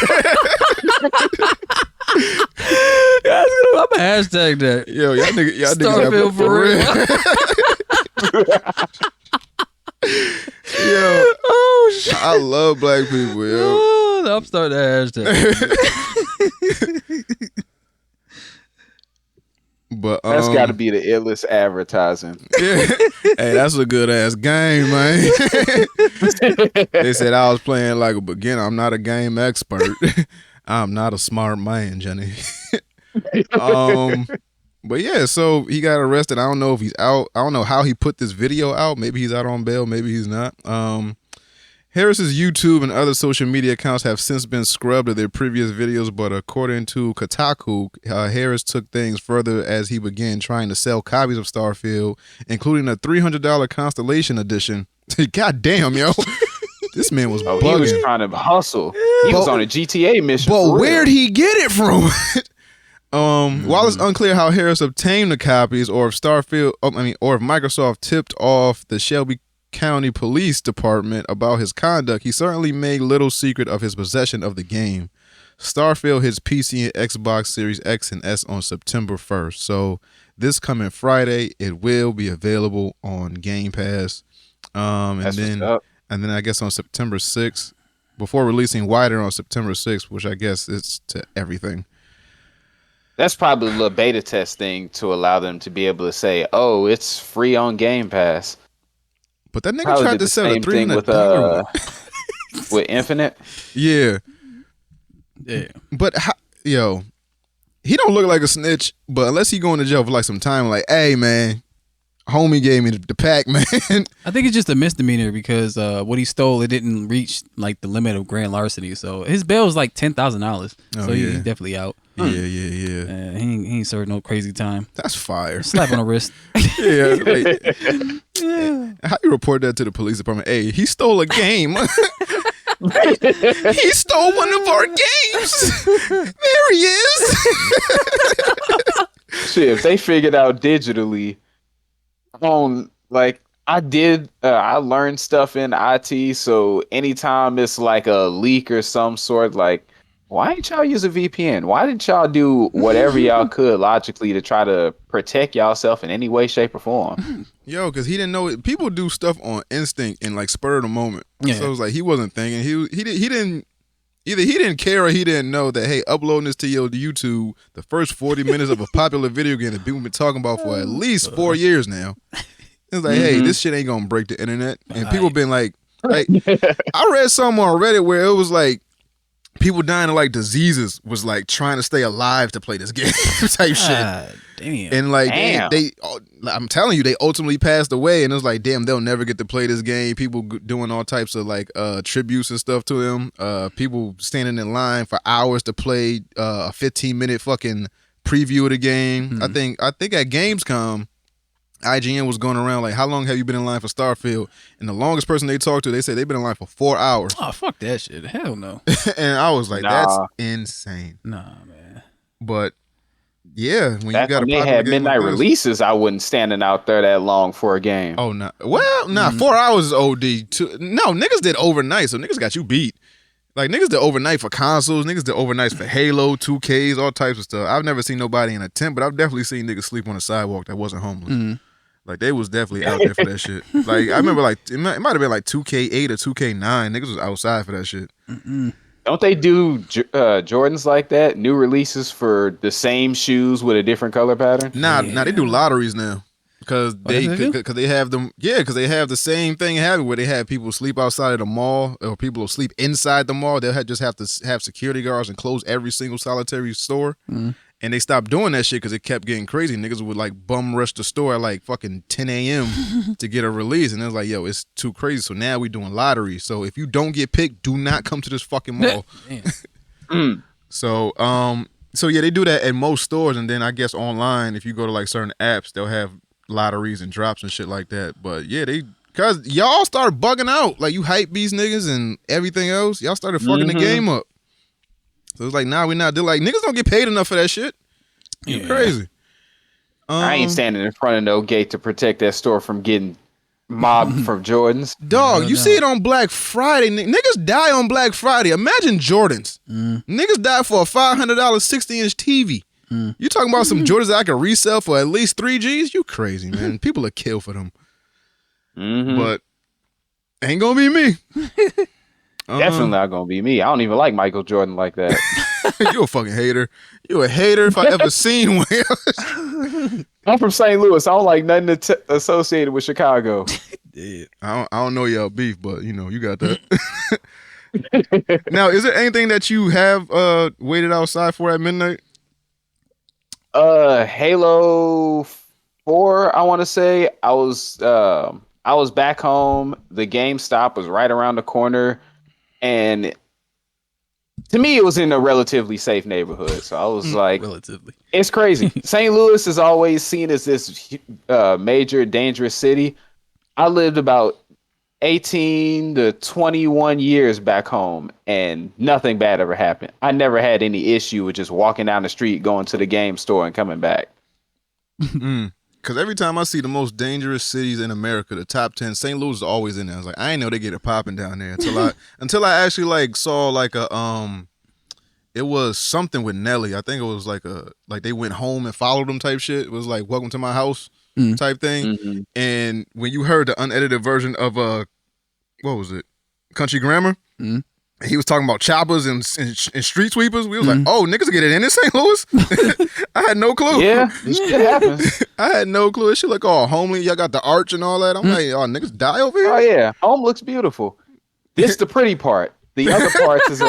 S3: I'm gonna hashtag that.
S1: Yo, y'all niggas
S3: Starfield for real.
S1: Yo,
S3: Oh shit.
S1: I love black people, yo.
S3: Oh, I'm starting the hashtag.
S1: But
S2: That's got to be the illest advertising.
S1: yeah. Hey, that's a good ass game, man. They said I was playing like a beginner. I'm not a game expert. I'm not a smart man, Jenny. But yeah, so he got arrested. I don't know if he's out. I don't know how he put this video out. Maybe he's out on bail. Maybe he's not. Harris's YouTube and other social media accounts have since been scrubbed of their previous videos, but according to Kotaku, Harris took things further as he began trying to sell copies of Starfield, including a $300 Constellation edition. God damn, yo. This man was bugging.
S2: He was trying to hustle. He was on a GTA mission.
S1: But
S2: for real.
S1: where'd he get it from? While it's unclear how Harris obtained the copies, or if or if Microsoft tipped off the Shelby County Police Department about his conduct, he certainly made little secret of his possession of the game. Starfield hits PC and Xbox Series X and S on September 1st. So this coming Friday, it will be available on Game Pass. And then I guess on September 6th, before releasing wider on September 6th, which I guess is to everything.
S2: That's probably a little beta test thing to allow them to be able to say, "Oh, it's free on Game Pass."
S1: But that nigga
S2: Probably
S1: tried
S2: did
S1: to
S2: the
S1: sell a
S2: same thing
S1: $300
S2: with Infinite.
S1: Yeah.
S3: Yeah.
S1: But he don't look like a snitch. But unless he going to jail for like some time, like, hey man, Homie gave me the Pac-Man.
S3: I think it's just a misdemeanor because what he stole, it didn't reach like the limit of grand larceny. So his bail is like $10,000.
S1: Oh,
S3: So
S1: yeah.
S3: he's definitely out.
S1: Yeah.
S3: He ain't served no crazy time.
S1: That's fire.
S3: Slap on the wrist.
S1: Yeah. Like, how you report that to the police department? Hey, he stole a game. He stole one of our games. There he is.
S2: Shit, if they figured out digitally, I learned stuff in IT, so anytime it's like a leak or some sort, like, why didn't y'all use a VPN? Why didn't y'all do whatever y'all could logically to try to protect y'allself in any way, shape, or form?
S1: Yo, because he didn't know it. People do stuff on instinct and like spur of the moment.
S3: Yeah.
S1: So it was like he wasn't thinking. He didn't either. He didn't care or he didn't know that, hey, uploading this to your YouTube, the first 40 minutes of a popular video game that people been talking about for at least 4 years now. It's like, hey, this shit ain't gonna break the internet. And people been like I read something on Reddit where it was like people dying of like diseases was like trying to stay alive to play this game type shit.
S3: Damn.
S1: And like
S2: Damn.
S1: they I'm telling you, they ultimately passed away, and it was like, damn, they'll never get to play this game. People doing all types of like tributes and stuff to him. People standing in line for hours to play a 15-minute fucking preview of the game. I think at Gamescom, IGN was going around like, how long have you been in line for Starfield? And the longest person they talked to, they said they've been in line for 4 hours.
S3: Oh, fuck that shit. Hell no.
S1: And I was like,
S2: Nah.
S1: that's insane.
S3: Nah, man.
S1: But yeah, when
S2: Back
S1: you got
S2: when
S1: a
S2: they
S1: popular
S2: had
S1: game
S2: midnight
S1: like this-
S2: releases, I wasn't standing out there that long for a game.
S1: Oh no, well, nah, 4 hours is OD. No, niggas did overnight, so niggas got you beat. Like niggas did overnight for consoles, niggas did overnights for Halo, 2Ks, all types of stuff. I've never seen nobody in a tent, but I've definitely seen niggas sleep on the sidewalk that wasn't homeless. Like they was definitely out there for that shit. Like I remember, like it might have been like 2K8 or 2K9. Niggas was outside for that shit.
S2: Don't they do Jordans like that? New releases for the same shoes with a different color pattern?
S1: Nah, they do lotteries now because
S3: that's what they do?
S1: they have them. Yeah, because they have the same thing happening where they have people sleep outside of the mall, or people will sleep inside the mall. They'll just have to have security guards and close every single solitary store. And they stopped doing that shit because it kept getting crazy. Niggas would like bum rush the store at like fucking 10 a.m. to get a release. And it was like, yo, it's too crazy. So now we doing lotteries. So if you don't get picked, do not come to this fucking mall. So yeah, they do that at most stores. And then I guess online, if you go to like certain apps, they'll have lotteries and drops and shit like that. But yeah, cause y'all started bugging out. Like you hype these niggas and everything else. Y'all started fucking the game up. So it's like, nah, we not. They're like, niggas don't get paid enough for that shit. You crazy.
S2: I ain't standing in front of no gate to protect that store from getting mobbed from Jordans.
S1: Dog, you see it on Black Friday. Niggas die on Black Friday. Imagine Jordans. Niggas die for a $500 60-inch TV. You talking about some Jordans that I can resell for at least 3 G's? You crazy, man. People are kill for them. But ain't gonna be me.
S2: Definitely not gonna be me. I don't even like Michael Jordan like that.
S1: You a fucking hater. You a hater if I ever seen one.
S2: I'm from St. Louis. I don't like nothing associated with Chicago.
S1: I don't know y'all beef, but you know, you got that. Now, is there anything that you have waited outside for at midnight?
S2: Halo 4, I want to say. I was back home. The GameStop was right around the corner, and to me, it was in a relatively safe neighborhood. So I was like,
S3: relatively.
S2: It's crazy. St. Louis is always seen as this major dangerous city. I lived about 18 to 21 years back home, and nothing bad ever happened. I never had any issue with just walking down the street, going to the game store, and coming back.
S1: Because every time I see the most dangerous cities in America, the top 10, St. Louis is always in there. I was like, I ain't know they get it popping down there until I actually like saw like a it was something with Nelly. I think it was like they went home and followed them type shit. It was like Welcome to My House type thing. And when you heard the unedited version of what was it? Country Grammar. He was talking about choppers and street sweepers. We was like, oh, niggas get it in St. Louis? I had no clue.
S2: Yeah, this shit happens.
S1: I had no clue. It shit look all homely. Y'all got the arch and all that. I'm like, oh, niggas die over here?
S2: Oh, yeah. Home looks beautiful. This the pretty part. The other parts is,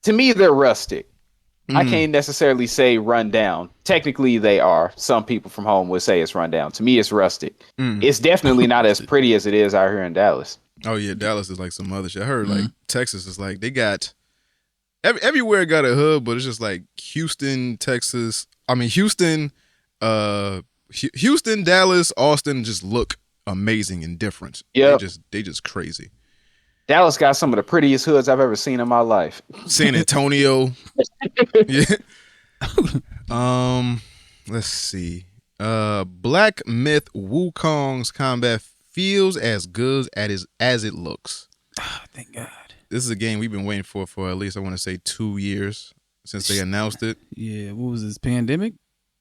S2: to me, they're rustic. I can't necessarily say run down. Technically, they are. Some people from home would say it's run down. To me, it's rustic. It's definitely not as pretty as it is out here in Dallas.
S1: Oh yeah, Dallas is like some other shit. I heard like Texas is like they got everywhere got a hood, but it's just like Houston, Texas. I mean Houston, Houston, Dallas, Austin just look amazing and different.
S2: Yeah,
S1: they just crazy.
S2: Dallas got some of the prettiest hoods I've ever seen in my life.
S1: San Antonio. Yeah. Let's see. Black Myth Wukong's combat feels as good as it looks.
S3: Oh, thank God.
S1: This is a game we've been waiting for at least I want to say 2 years since they announced it.
S3: Yeah, what was this pandemic?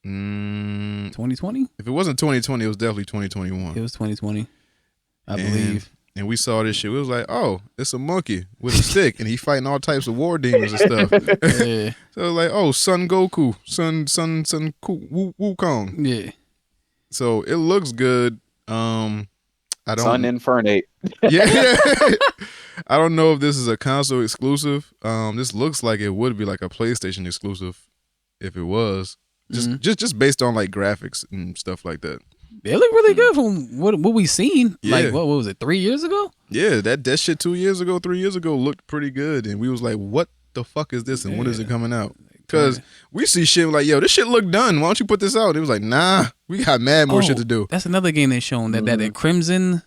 S3: 2020?
S1: If it wasn't 2020, it was definitely 2021.
S3: It was 2020, I believe.
S1: And we saw this shit. We was like, oh, it's a monkey with a stick, and he fighting all types of war demons and stuff.
S3: Yeah.
S1: So it was like, oh, Son Goku, Son Wukong.
S3: Yeah.
S1: So it looks good. I don't.
S2: Sun Infernate.
S1: Yeah. I don't know if this is a console exclusive. This looks like it would be like a PlayStation exclusive if it was. Just based on like graphics and stuff like that.
S3: They look really good from what we seen.
S1: Yeah.
S3: Like what was it, 3 years ago?
S1: Yeah, that shit 3 years ago looked pretty good, and we was like, what the fuck is this, and when is it coming out? Because we see shit like, yo, this shit look done. Why don't you put this out? It was like, nah, we got mad more shit to do.
S3: That's another game they shown that Crimson,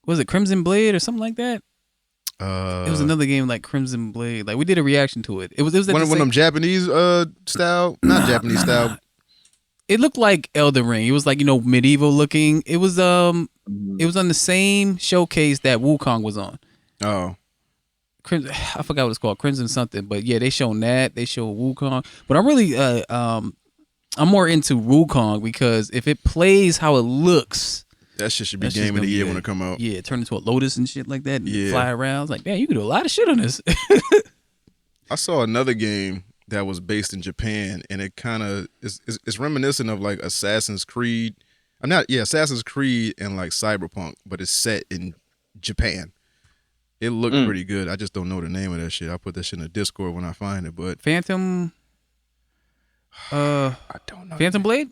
S3: was it Crimson Blade or something like that? It was another game like Crimson Blade. Like we did a reaction to it. It was
S1: one of them Japanese style, not Japanese style.
S3: It looked like Elden Ring. It was like, medieval looking. It was on the same showcase that Wukong was on.
S1: Oh.
S3: I forgot what it's called, Crimson something. But yeah, they shown that. They showed Wukong. But I'm really I'm more into Wukong because if it plays how it looks,
S1: that shit should be game of the year when it come out.
S3: Yeah, turn into a lotus and shit like that and
S1: Yeah.
S3: fly around. It's like, man, you can do a lot of shit on this.
S1: I saw another game that was based in Japan, and it kind of it's reminiscent of like Assassin's Creed. Assassin's Creed and like Cyberpunk, but it's set in Japan. It looked pretty good. I just don't know the name of that shit. I'll put that shit in the Discord when I find it. But
S3: Phantom,
S1: I don't know.
S3: Phantom Blade?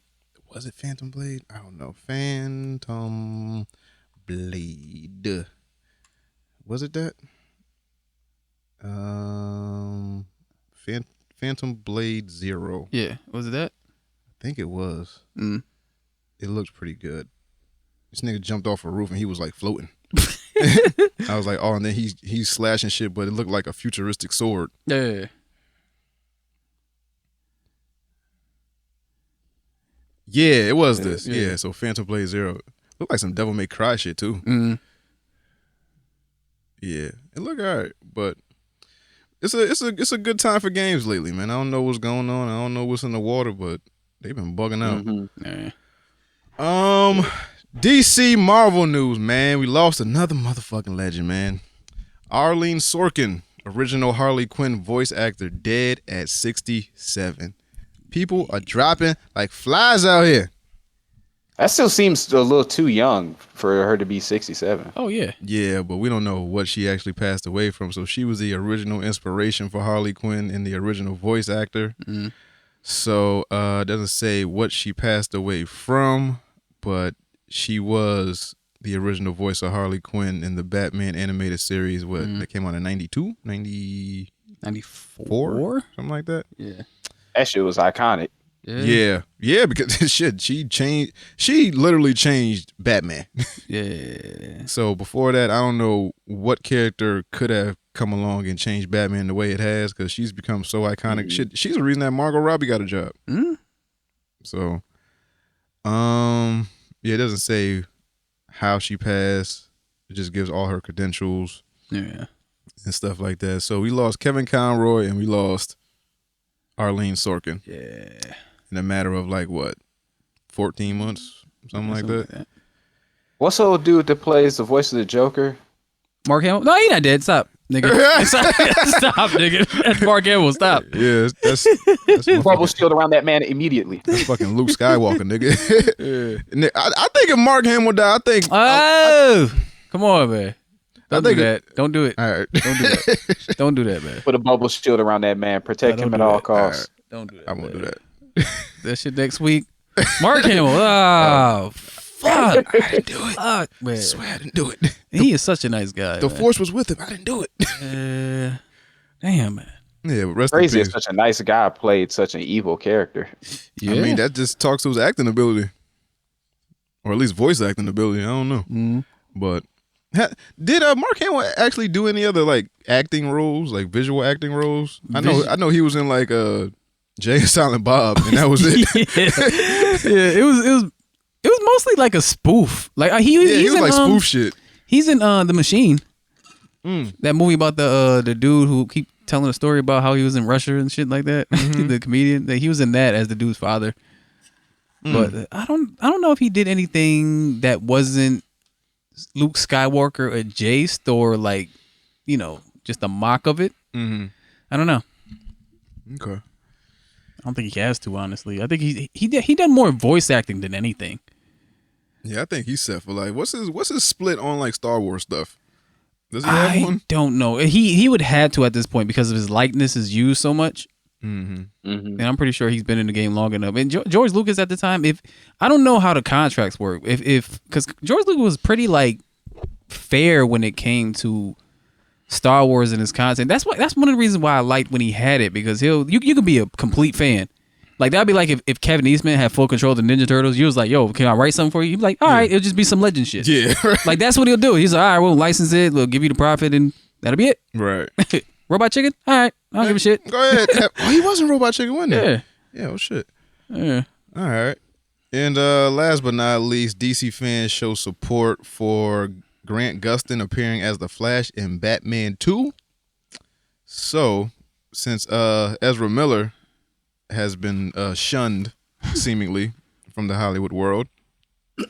S1: Was it Phantom Blade? I don't know. Phantom Blade. Was it that? Phantom Blade 0.
S3: Yeah, was it that?
S1: I think it was. It looked pretty good. This nigga jumped off a roof and he was like floating. I was like, oh, and then he's slashing shit, but it looked like a futuristic sword.
S3: Yeah.
S1: Yeah, it was this. Yeah, so Phantom Blade 0. Looked like some Devil May Cry shit too. Yeah, it looked alright, but it's a good time for games lately, man. I don't know what's going on. I don't know what's in the water, but they've been bugging out.
S3: Yeah.
S1: DC Marvel news, man. We lost another motherfucking legend, man. Arlene Sorkin, original Harley Quinn voice actor, dead at 67. People are dropping like flies out here.
S2: That still seems a little too young for her to be 67.
S3: Oh, yeah.
S1: Yeah, but we don't know what she actually passed away from. So she was the original inspiration for Harley Quinn and the original voice actor. So it doesn't say what she passed away from, but she was the original voice of Harley Quinn in the Batman animated series. That came out in 92, 94, something like that.
S3: Yeah.
S2: That shit was iconic.
S1: Yeah, because shit, she literally changed Batman.
S3: Yeah.
S1: So before that, I don't know what character could have come along and changed Batman the way it has, because she's become so iconic. Shit, she's the reason that Margot Robbie got a job. So, yeah, it doesn't say how she passed. It just gives all her credentials.
S3: Yeah.
S1: And stuff like that. So we lost Kevin Conroy and we lost Arlene Sorkin.
S3: Yeah.
S1: In a matter of like what, 14 months, something like that.
S2: What's the old dude that plays the voice of the Joker?
S3: Mark Hamill? No, he not dead. Stop, nigga. Stop, nigga. That's Mark Hamill. Stop.
S1: Yeah, that's
S2: Bubble shield around that man immediately.
S1: That's fucking Luke Skywalker, nigga. I think if Mark Hamill died, I think.
S3: Come on, man. Don't do that. Don't do it.
S1: All right.
S3: Don't do that. Don't do that, man.
S2: Put a bubble shield around that man. Protect him at all costs.
S3: Don't do that.
S1: I won't do that.
S3: That shit next week. Mark Hamill. Oh, fuck.
S1: I didn't do it.
S3: Fuck, man.
S1: I swear I didn't do it.
S3: He is such a nice guy.
S1: The
S3: man.
S1: force was with him. I didn't do it.
S3: Damn, man.
S1: Yeah, but rest
S2: Crazy
S1: in
S2: that
S1: peace.
S2: such a nice guy played such an evil character.
S3: Yeah.
S1: I mean, that just talks to his acting ability, or at least voice acting ability. I don't know, but did Mark Hamill actually do any other like acting roles, like visual acting roles? I know he was in like Jay and Silent Bob, and that was it.
S3: Yeah, it was mostly like a spoof. Like he
S1: was
S3: in,
S1: like spoof shit.
S3: He's in The Machine. That movie about the dude who keep telling a story about how he was in Russia and shit like that. The comedian. He was in that as the dude's father. But I don't know if he did anything that wasn't Luke Skywalker adjacent or like, just a mock of it. I don't know.
S1: Okay.
S3: I don't think he has to, honestly. I think he done more voice acting than anything.
S1: Yeah, I think he's set for like what's his split on like Star Wars stuff? Does he have
S3: I
S1: one?
S3: don't know. He would have to at this point because of his likeness is used so much. And I'm pretty sure he's been in the game long enough. And George Lucas at the time, I don't know how the contracts work. Because George Lucas was pretty like fair when it came to Star Wars and his content. That's one of the reasons why I liked when he had it, because you could be a complete fan. Like that'd be like if Kevin Eastman had full control of the Ninja Turtles. You was like, yo, can I write something for you? He'd be like, all right, it'll just be some legend shit.
S1: Yeah.
S3: Like that's what he'll do. He's like, all right, we'll license it, we'll give you the profit, and that'll be it.
S1: Right.
S3: Robot Chicken? All right, I don't give a shit.
S1: Go ahead. Oh, he wasn't Robot Chicken, wasn't he?
S3: Yeah.
S1: Yeah, well shit.
S3: Yeah.
S1: All right. And last but not least, DC fans show support for Grant Gustin appearing as the Flash in Batman 2. So, since Ezra Miller has been shunned, seemingly, from the Hollywood world,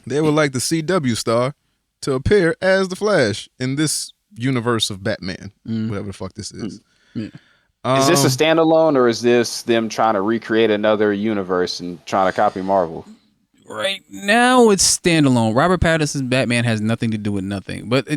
S1: they would like the CW star to appear as the Flash in this universe of Batman, whatever the fuck this is.
S2: Is this a standalone, or is this them trying to recreate another universe and trying to copy Marvel?
S3: Right now, it's standalone. Robert Pattinson's Batman has nothing to do with nothing. But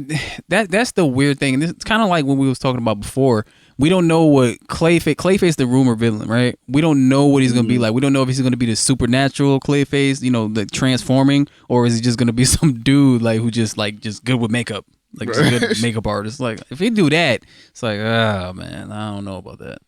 S3: that's the weird thing. And it's kind of like what we was talking about before. We don't know what Clayface, the rumor villain, right? We don't know what he's going to be like. We don't know if he's going to be the supernatural Clayface, the transforming, or is he just going to be some dude like who just good with makeup, like just a good makeup artist. Like if he do that, it's like, oh man, I don't know about that.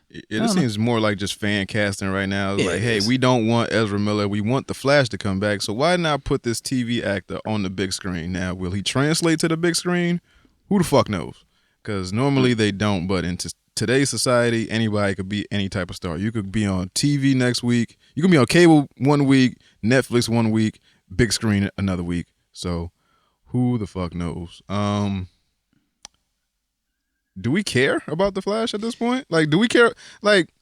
S1: It seems more like just fan casting right now. It's
S3: Yeah,
S1: like,
S3: it
S1: hey,
S3: is.
S1: we don't want Ezra Miller. We want the Flash to come back. So why not put this TV actor on the big screen? Now, will he translate to the big screen? Who the fuck knows? Because normally they don't. But in today's society, anybody could be any type of star. You could be on TV next week. You could be on cable one week, Netflix one week, big screen another week. So who the fuck knows? Do we care about the Flash at this point? Like, do we care? Like,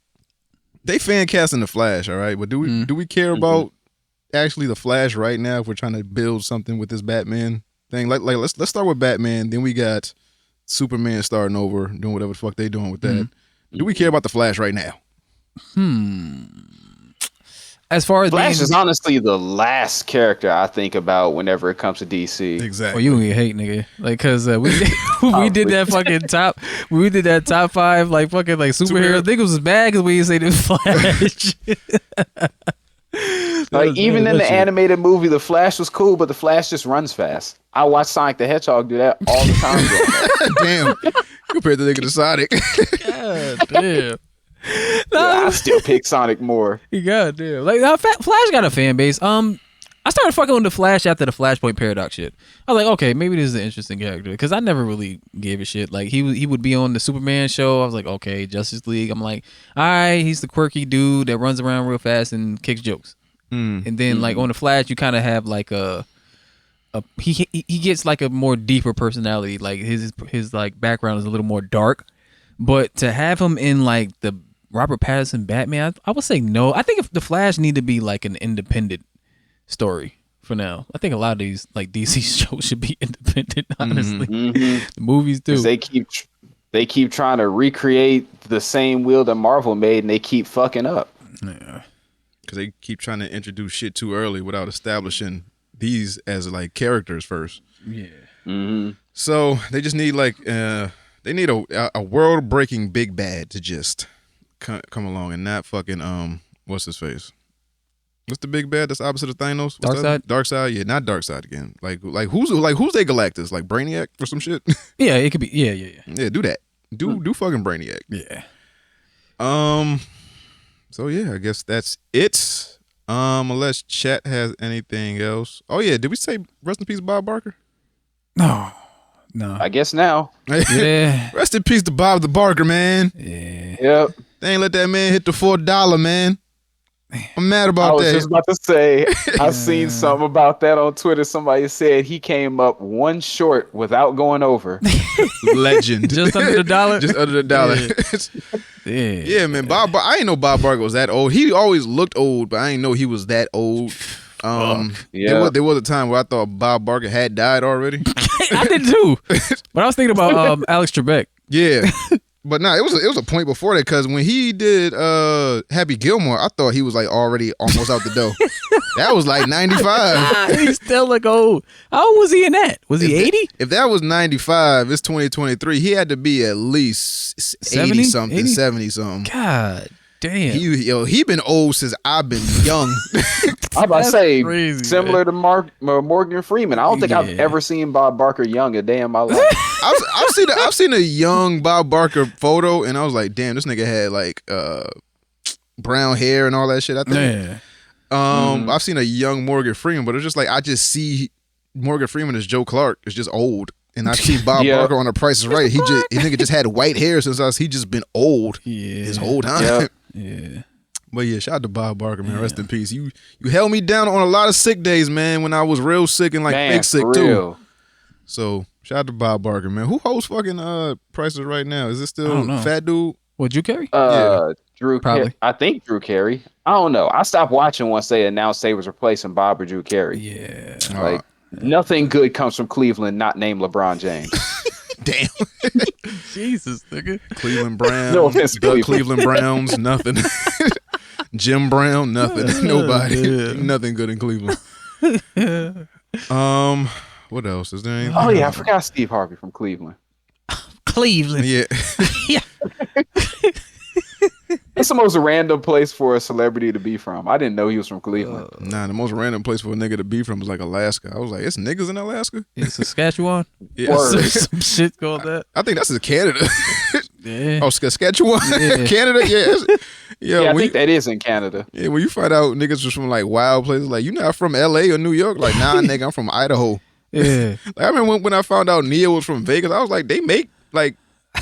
S1: they fan casting the Flash, all right, but do we care about actually the Flash right now if we're trying to build something with this Batman thing? Like let's start with Batman. Then we got Superman starting over, doing whatever the fuck they doing with that. Do we care about the Flash right now?
S3: As far as
S2: Flash
S3: being,
S2: is honestly the last character I think about whenever it comes to DC.
S1: Exactly.
S3: you gonna get hate, nigga. Like, cause we did that fucking we did that top 5 like fucking like superhero. Niggas was bad because we didn't say the Flash.
S2: Like even in the animated movie, the Flash was cool, but the Flash just runs fast. I watch Sonic the Hedgehog do that all the time.
S1: Damn. Compared to nigga to Sonic.
S3: God damn.
S2: I still pick Sonic more.
S3: Goddamn. Like Flash got a fan base. I started fucking with the Flash after the Flashpoint Paradox shit. I was like, okay, maybe this is an interesting character because I never really gave a shit. Like he would be on the Superman show. I was like, okay, Justice League. I'm like, all right, he's the quirky dude that runs around real fast and kicks jokes. And then like on the Flash, you kind of have like he gets like a more deeper personality. Like his like background is a little more dark. But to have him in like the Robert Pattinson Batman, I would say no. I think if the Flash need to be like an independent story for now. I think a lot of these like DC shows should be independent, honestly. The movies too.
S2: They keep trying to recreate the same wheel that Marvel made, and they keep fucking up.
S3: Yeah.
S1: Because they keep trying to introduce shit too early without establishing these as like characters first.
S3: Yeah.
S2: Mm-hmm.
S1: So they just need like they need a world breaking big bad to just come along and not fucking what's his face? What's the big bad that's opposite of Thanos?
S3: Darkseid?
S1: Darkseid, yeah, not Darkseid again. Like who's they Galactus? Like Brainiac or some shit?
S3: Yeah, it could be. Yeah.
S1: Yeah, do that. Do fucking Brainiac.
S3: Yeah.
S1: So yeah, I guess that's it. Unless chat has anything else. Oh yeah, did we say rest in peace Bob Barker?
S3: No.
S2: I guess now.
S3: Yeah.
S1: Rest in peace to Bob the Barker, man.
S3: Yeah.
S2: Yep.
S1: They ain't let that man hit the $4, man. I'm mad
S2: I
S1: about
S2: was
S1: that.
S2: just about to say, I seen something about that on Twitter. Somebody said he came up one short without going over.
S1: Legend.
S3: Just under the dollar?
S1: Just under the dollar. Yeah, man. I ain't know Bob Barker was that old. He always looked old, but I ain't know he was that old.
S2: Yeah.
S1: There was a time where I thought Bob Barker had died already.
S3: I did too. But I was thinking about Alex Trebek.
S1: Yeah. But nah, it was a point before that because when he did Happy Gilmore, I thought he was like already almost out the door. That was like 95.
S3: He still look old. How old was he in that? Was he 80?
S1: If that was 95, it's 2023. He had to be at least
S3: 70?
S1: 80 something,
S3: 80?
S1: 70 something.
S3: God damn.
S1: He been old since I've been young.
S2: I'm about to say,
S3: crazy,
S2: similar to Morgan Freeman. I don't think I've ever seen Bob Barker young a day in my life.
S1: I've seen a young Bob Barker photo, and I was like, damn, this nigga had like brown hair and all that shit. I think.
S3: Yeah.
S1: I've seen a young Morgan Freeman, but it's just like I just see Morgan Freeman as Joe Clark. It's just old, and I see Bob Barker on The Price Is Right. He nigga just had white hair since he just been old.
S3: Yeah.
S1: His whole time.
S2: Yep.
S3: Yeah.
S1: But yeah, shout out to Bob Barker, man. Rest in peace. You held me down on a lot of sick days, man, when I was real sick and like fake sick
S2: for
S1: too.
S2: real.
S1: So shout out to Bob Barker, man. Who hosts fucking Prices right now? Is it
S3: I
S1: still
S3: don't know.
S1: Fat Dude?
S3: What, Drew Carey?
S2: Drew
S3: Probably.
S2: I think Drew Carey. I don't know. I stopped watching once they announced they was replacing Bob or Drew Carey.
S3: Yeah.
S2: Like nothing good comes from Cleveland, not named LeBron James.
S1: Damn.
S3: Jesus, nigga.
S1: Cleveland Browns.
S2: No offense to
S1: the
S2: Cleveland.
S1: Cleveland Browns, nothing. Jim Brown, nothing. Nobody.
S3: man.
S1: Nothing good in Cleveland. What else? Is there anything?
S2: Oh yeah, I forgot Steve Harvey from Cleveland.
S3: Cleveland.
S1: Yeah.
S2: It's the most random place for a celebrity to be from. I didn't know he was from Cleveland.
S1: Nah, the most random place for a nigga to be from is like Alaska. I was like, it's niggas in Alaska?
S3: In Saskatchewan.
S1: Yeah.
S2: Word.
S3: Some shit called that.
S1: I think that's in Canada.
S3: Yeah.
S1: Oh, Saskatchewan?
S3: Yeah.
S1: Canada? Yeah.
S2: Yeah, I
S1: when
S2: think that is in Canada.
S1: Yeah, when you find out niggas was from like wild places, like you not from LA or New York, like nah, nigga, I'm from Idaho.
S3: Yeah.
S1: Like I remember when I found out Nia was from Vegas, I was like, they make like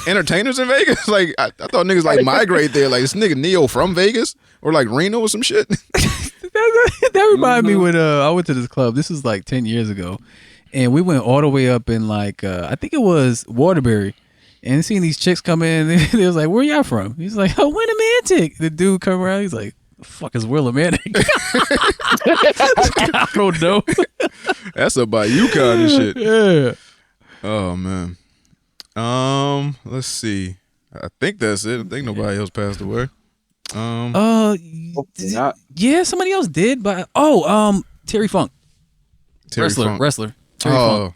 S1: entertainers in Vegas. Like I thought niggas like migrate there. Like this nigga Neo from Vegas or like Reno or some shit.
S3: That reminded me when I went to this club. This was like 10 years ago. And we went all the way up in like, I think it was Waterbury. And seeing these chicks come in, they was like, where y'all from? He's like, oh, Winnemantic. The dude come around, he's like, the fuck is Willimantic? I don't know.
S1: That's up by UConn and shit.
S3: Yeah.
S1: Oh man. Let's see. I think that's it. I think nobody else passed away.
S2: Not.
S3: Yeah, somebody else did, but Terry Funk.
S1: Terry Funk.
S3: Wrestler. Terry Funk.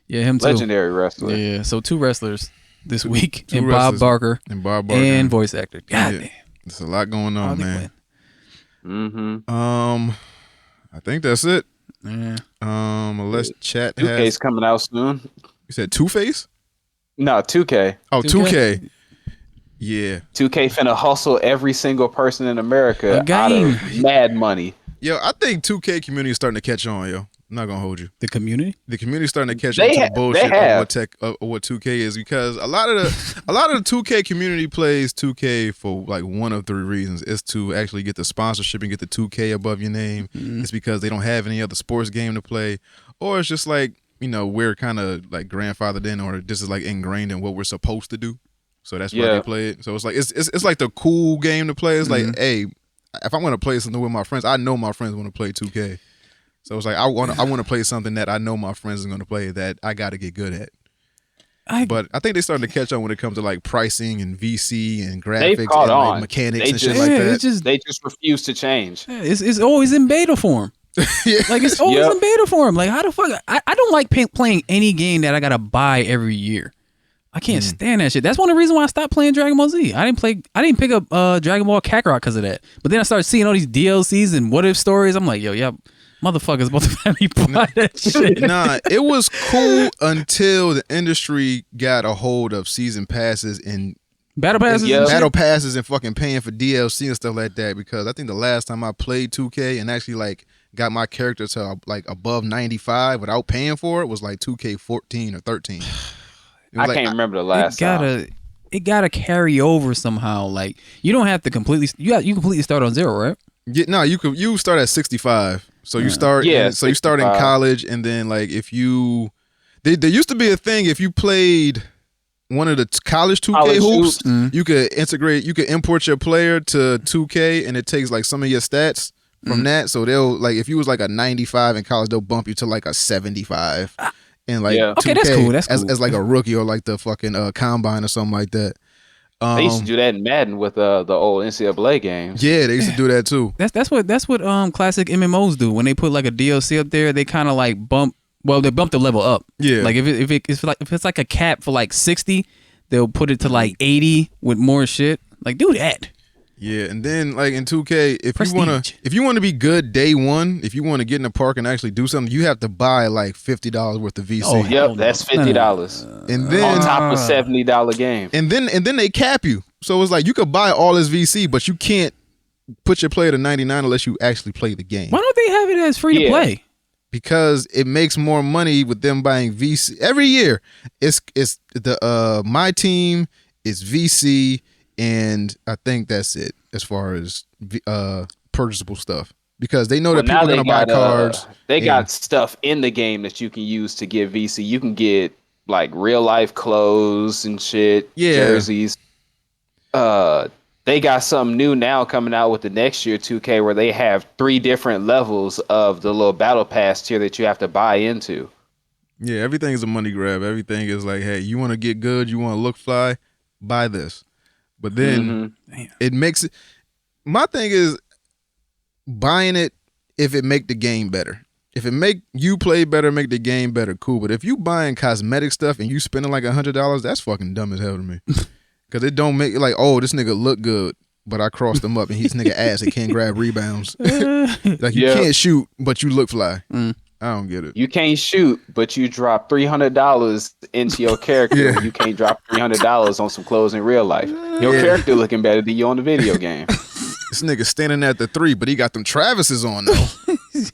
S3: Yeah, him too.
S2: Legendary wrestler.
S3: Yeah, so 2 wrestlers this week.
S1: Two
S3: and
S1: wrestlers.
S3: Bob Barker.
S1: And Bob Barker.
S3: And voice actor. God
S1: Yeah.
S3: damn.
S1: There's a lot going on, man.
S2: Mm-hmm.
S1: I think that's it.
S3: Yeah.
S1: Unless chat
S2: 2K's
S1: has.
S2: coming out soon.
S1: You said Two-Face?
S2: No, 2K.
S1: Oh,
S3: 2K?
S1: 2K. Yeah.
S2: 2K finna hustle every single person in America
S3: A
S2: out
S3: game.
S2: of mad money.
S1: Yo, I think 2K community is starting to catch on, yo. I'm not gonna hold you.
S3: The community?
S1: The community's starting to catch
S2: They
S1: on to
S2: ha-
S1: the bullshit
S2: they
S1: of
S2: have.
S1: what 2K is because a lot of the 2K community plays 2K for like one of 3 reasons. It's to actually get the sponsorship and get the 2K above your name.
S3: Mm-hmm.
S1: It's because they don't have any other sports game to play, or it's just like, you know, we're kind of like grandfathered in, or this is like ingrained in what we're supposed to do. So that's why
S2: Yeah.
S1: they play it. So it's like it's like the cool game to play. It's
S3: Mm-hmm.
S1: like, hey, if I want to play something with my friends, I know my friends want to play 2K. So it's like I want to play something that I know my friends are going to play that I got to get good at. But I think they're starting to catch on when it comes to like pricing and VC and graphics
S2: caught
S1: and like
S2: on.
S1: mechanics
S2: They
S1: and shit
S2: just-
S1: like
S3: Yeah,
S1: that.
S3: it's just
S2: They just refuse to change.
S3: it's always in beta form.
S1: Yeah.
S3: Like it's always
S2: Yep.
S3: in beta form. Like how the fuck? I don't like playing any game that I gotta buy every year. I can't stand that shit. That's one of the reasons why I stopped playing Dragon Ball Z. I didn't pick up Dragon Ball Kakarot because of that. But then I started seeing all these DLCs and what if stories. I'm like, yo, yeah, motherfuckers about to let me buy that shit.
S1: Nah, it was cool until the industry got a hold of season passes and
S3: Battle passes.
S2: Yeah.
S3: And shit?
S1: battle passes and fucking paying for DLC and stuff like that. Because I think the last time I played 2K and actually like got my character to like above 95 without paying for it was like 2K14 or 13. It was
S2: I
S1: like,
S2: can't remember the last time.
S3: It gotta carry over somehow. Like you don't have to completely. You completely start on zero, right?
S1: No, you start at 65. So you start
S2: Yeah,
S1: so you start in
S2: 65.
S1: college and then like if you there used to be a thing if you played one of the college 2K
S2: College
S1: hoops,
S2: hoops.
S1: you could import your player to 2K and it takes like some of your stats from that. So they'll like if you was like a 95 in college, they'll bump you to like a 75. And like
S2: Yeah.
S1: 2K
S3: Okay, that's cool. That's cool.
S1: as like a rookie or like the fucking combine or something like that.
S2: They used to do that in Madden with the old NCAA games.
S1: Yeah, they used to do that too.
S3: That's what classic MMOs do. When they put like a DLC up there, they kind of like bump. Well, they bump the level up.
S1: Yeah.
S3: Like if it's like a cap for like 60, they'll put it to like 80 with more shit. Like do that.
S1: Yeah, and then like in 2K,
S3: Prestige.
S1: if you want to be good day one, if you want to get in the park and actually do something, you have to buy like $50 worth of VC.
S3: Oh, hell
S2: Yep, that's
S3: no.
S2: $50
S1: and
S2: on
S1: then
S2: top of $70 game.
S1: and then they cap you. So it's like you could buy all this VC, but you can't put your player to 99 unless you actually play the game.
S3: Why don't they have it as free to
S2: Yeah.
S3: play?
S1: Because it makes more money with them buying VC every year. It's the my team is VC, and I think that's it as far as purchasable stuff. Because they know that people are gonna buy cards.
S2: They
S1: and-
S2: got stuff in the game that you can use to get VC. You can get like real life clothes and shit,
S1: Yeah.
S2: jerseys. They got something new now coming out with the next year 2K where they have 3 different levels of the little battle pass tier that you have to buy into.
S1: Yeah, everything is a money grab. Everything is like, hey, you want to get good, you want to look fly, buy this. But then it makes it. My thing is buying it if it make the game better. If it make you play better, make the game better, cool. But if you buying cosmetic stuff and you spending like $100, that's fucking dumb as hell to me. Because it don't make it like, oh, this nigga look good, but I crossed him up and he's nigga ass and can't grab rebounds. Like you
S2: Yeah.
S1: can't shoot, but you look fly. I don't get it.
S2: You can't shoot, but you drop $300 into your character.
S1: Yeah.
S2: You can't drop $300 on some clothes in real life. Your
S1: Yeah.
S2: character looking better than you on the video game.
S1: This nigga standing at the 3, but he got them Travises on though.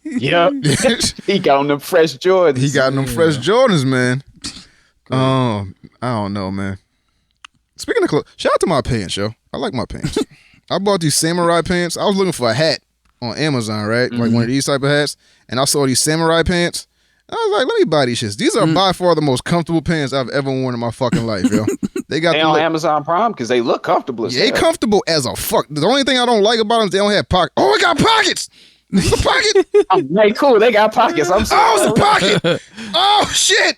S2: Yep. He got on them fresh Jordans.
S1: He got them fresh Jordans, man. I don't know, man. Speaking of clothes, shout out to my pants, yo. I like my pants. I bought these samurai pants. I was looking for a hat on Amazon, right? Like one of these type of hats. And I saw these samurai pants. I was like, let me buy these shits. These are by far the most comfortable pants I've ever worn in my fucking life, yo. They got
S2: They
S1: the
S2: on
S1: look-
S2: Amazon Prime because they look comfortable as
S1: they
S2: hell.
S1: comfortable as a fuck. The only thing I don't like about them is they don't have pockets. Oh, it got pockets. This is a pocket.
S2: Oh, hey, cool. They got pockets. I'm
S1: Oh,
S2: sorry.
S1: it's a pocket. Oh, shit.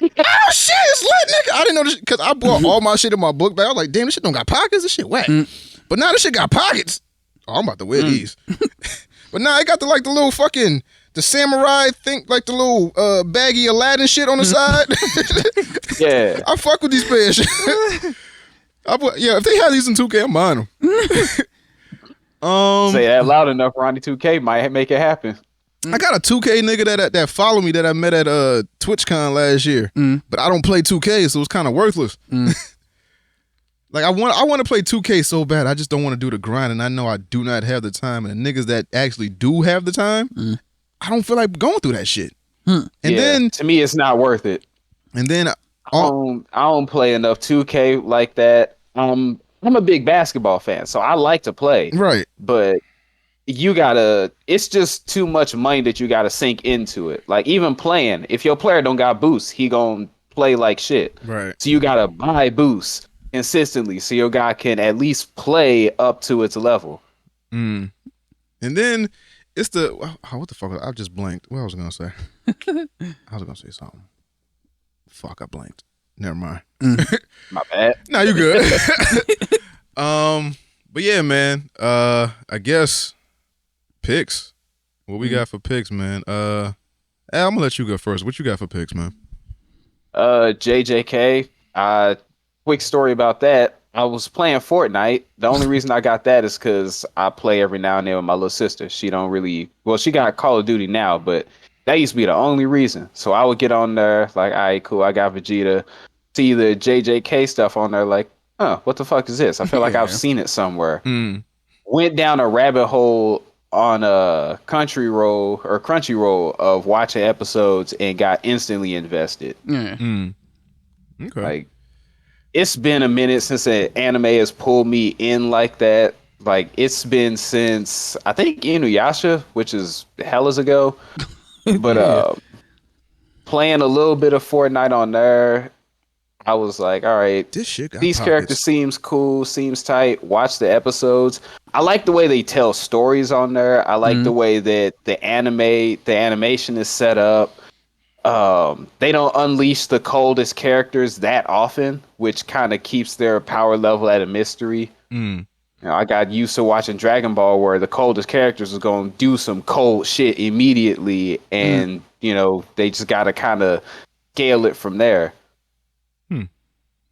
S1: Oh, shit, it's lit, nigga. I didn't know this because I bought all my shit in my book bag. I was like, damn, this shit don't got pockets. This shit whack. But now this shit got pockets. Oh, I'm about to wear these. But now I got the little fucking, the samurai thing, like the little baggy Aladdin shit on the side.
S2: Yeah.
S1: I fuck with these pants. If they have these in 2K, I'm buying them.
S2: Say that loud enough, Ronnie 2K might make it happen.
S1: I got a 2K nigga that followed me that I met at TwitchCon last year, but I don't play 2K, so it's kind of worthless. Like I want to play 2K so bad, I just don't want to do the grind, and I know I do not have the time. And the niggas that actually do have the time, I don't feel like going through that shit. And then
S2: to me, it's not worth it.
S1: and then
S2: I don't play enough 2K like that. I'm a big basketball fan, so I like to play.
S1: right,
S2: But it's just too much money that you gotta sink into it. Like even playing, if your player don't got boosts, he gonna play like shit.
S1: right.
S2: So you gotta buy boosts consistently so your guy can at least play up to its level.
S1: And then it's what the fuck? I just blanked. What I was gonna say? I was gonna say something. Fuck, I blanked. Never mind.
S2: My bad.
S1: No, you good. But yeah, man. I guess picks. What we got for picks, man? Al, I'm gonna let you go first. What you got for picks, man?
S2: JJK. Quick story about that. I was playing Fortnite. The only reason I got that is because I play every now and then with my little sister. She don't really, well, she got Call of Duty now, but that used to be the only reason. So I would get on there like, all right, cool. I got Vegeta. See the JJK stuff on there, like, huh, what the fuck is this? I feel like I've seen it somewhere. Went down a rabbit hole on a Crunchyroll of watching episodes and got instantly invested.
S3: Yeah.
S1: Okay.
S2: Like, it's been a minute since an anime has pulled me in like that. Like, it's been since I think Inuyasha, which is hellas ago. But playing a little bit of Fortnite on there, I was like, all right,
S1: This shit got
S2: these
S1: pockets.
S2: characters seems cool, seems tight. Watch the episodes. I like the way they tell stories on there. I like the way that the animation is set up. They don't unleash the coldest characters that often, which kind of keeps their power level at a mystery. You know, I got used to watching Dragon Ball where the coldest characters was going to do some cold shit immediately, and you know, they just got to kind of scale it from there.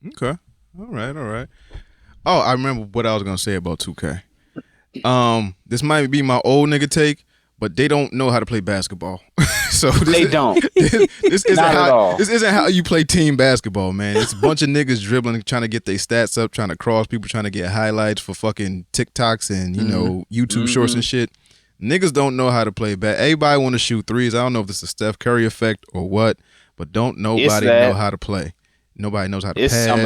S1: Okay. All right. Oh, I remember what I was gonna say about 2K. This might be my old nigga take, but they don't know how to play basketball. So
S2: They don't.
S1: This isn't
S2: Not at
S1: how
S2: all.
S1: this isn't how you play team basketball, man. It's a bunch of niggas dribbling, trying to get their stats up, trying to cross people, trying to get highlights for fucking TikToks and YouTube shorts and shit. Niggas don't know how to play Everybody want to shoot threes. I don't know if this is a Steph Curry effect or what, but don't nobody
S2: that.
S1: know how to play. Nobody knows how to
S2: It's
S1: pass.
S2: some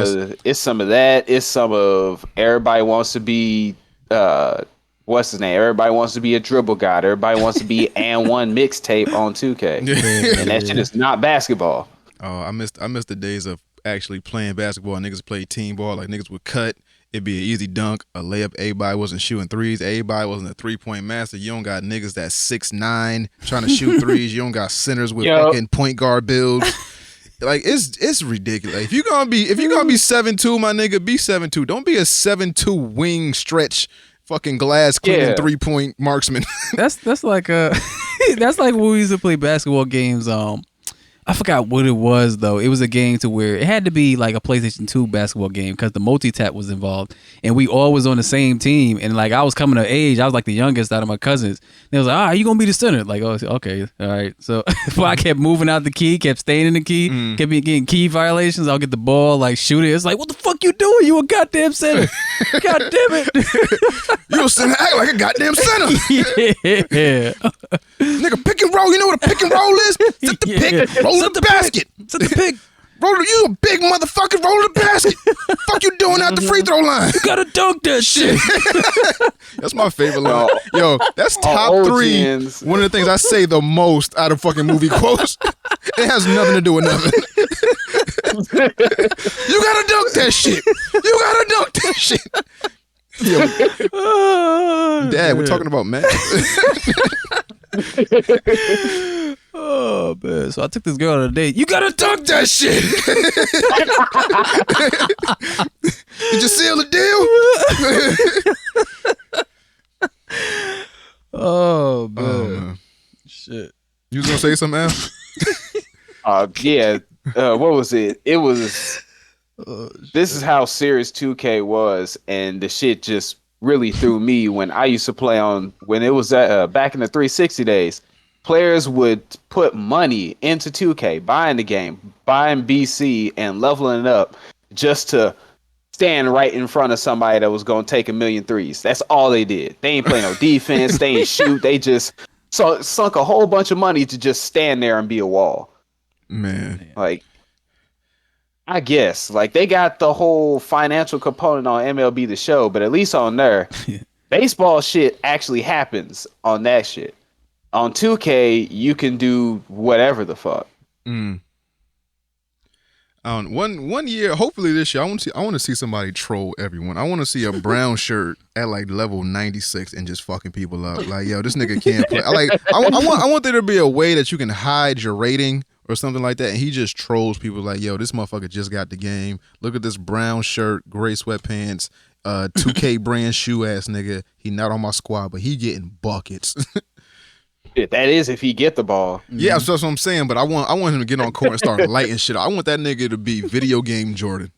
S2: of that. It's some of everybody wants to be what's his name? Everybody wants to be a dribble god. Everybody wants to be and one mixtape on 2K. And that shit is not basketball.
S1: Oh, I missed the days of actually playing basketball. Niggas played team ball. Like niggas would cut. It'd be an easy dunk, a layup. Everybody wasn't shooting threes. Everybody wasn't a 3-point master. You don't got niggas that's 6'9" trying to shoot threes. You don't got centers with fucking point guard builds. Like it's ridiculous. If you're gonna be 7'2", my nigga, be 7'2". Don't be a 7'2" wing stretch fucking glass cleaning 3-point marksman.
S3: That's like that's like when we used to play basketball games. I forgot what it was though. It was a game to where it had to be like a PlayStation 2 basketball game because the multi-tap was involved, and we all was on the same team. And like I was coming of age, I was like the youngest out of my cousins. And they was like, you gonna be the center?" Like, oh, okay, all right. So if I kept moving out the key, kept staying in the key, kept getting key violations, I'll get the ball, like shoot it. It's like, what the fuck you doing? You a goddamn center? God damn it!
S1: You a center, act like a goddamn center.
S3: Yeah.
S1: Nigga, pick and roll. You know what a pick and roll is? Set the pick, roll the basket.
S3: Set the pick.
S1: Roll, you a big motherfucker. Roll the basket. Fuck you doing at the free throw line?
S3: You gotta dunk that shit.
S1: That's my favorite line. Yo, that's top
S2: All
S1: 3.
S2: gens.
S1: One of the things I say the most out of fucking movie quotes. It has nothing to do with nothing. You gotta dunk that shit. You gotta dunk that shit. Yo, Dad, we're talking about math.
S3: Oh man! So I took this girl on a date. You gotta dunk
S1: That shit. Did you seal the deal?
S3: Oh man!
S1: Man.
S3: Shit.
S1: You was gonna say something else?
S2: What was it? It was. This is how serious 2K was, and the shit just really threw me when I used to play on when it was back in the 360 days. Players would put money into 2K, buying the game, buying BC, and leveling it up just to stand right in front of somebody that was going to take a million threes. That's all they did. They ain't play no defense. They ain't shoot. They just sunk a whole bunch of money to just stand there and be a wall.
S1: Man.
S2: Like, I guess like they got the whole financial component on MLB The Show, but at least on there, baseball shit actually happens on that shit. On 2K, you can do whatever the fuck.
S1: One year, hopefully this year, I want to see somebody troll everyone. I want to see a brown shirt at like level 96 and just fucking people up. Like, yo, this nigga can't play. I want there to be a way that you can hide your rating or something like that, and he just trolls people like, yo, this motherfucker just got the game. Look at this brown shirt, gray sweatpants, 2K brand shoe ass nigga. He not on my squad, but he getting buckets.
S2: That is if he get the ball.
S1: Yeah, that's what I'm saying. But I want him to get on court and start lighting shit. I want that nigga to be video game Jordan.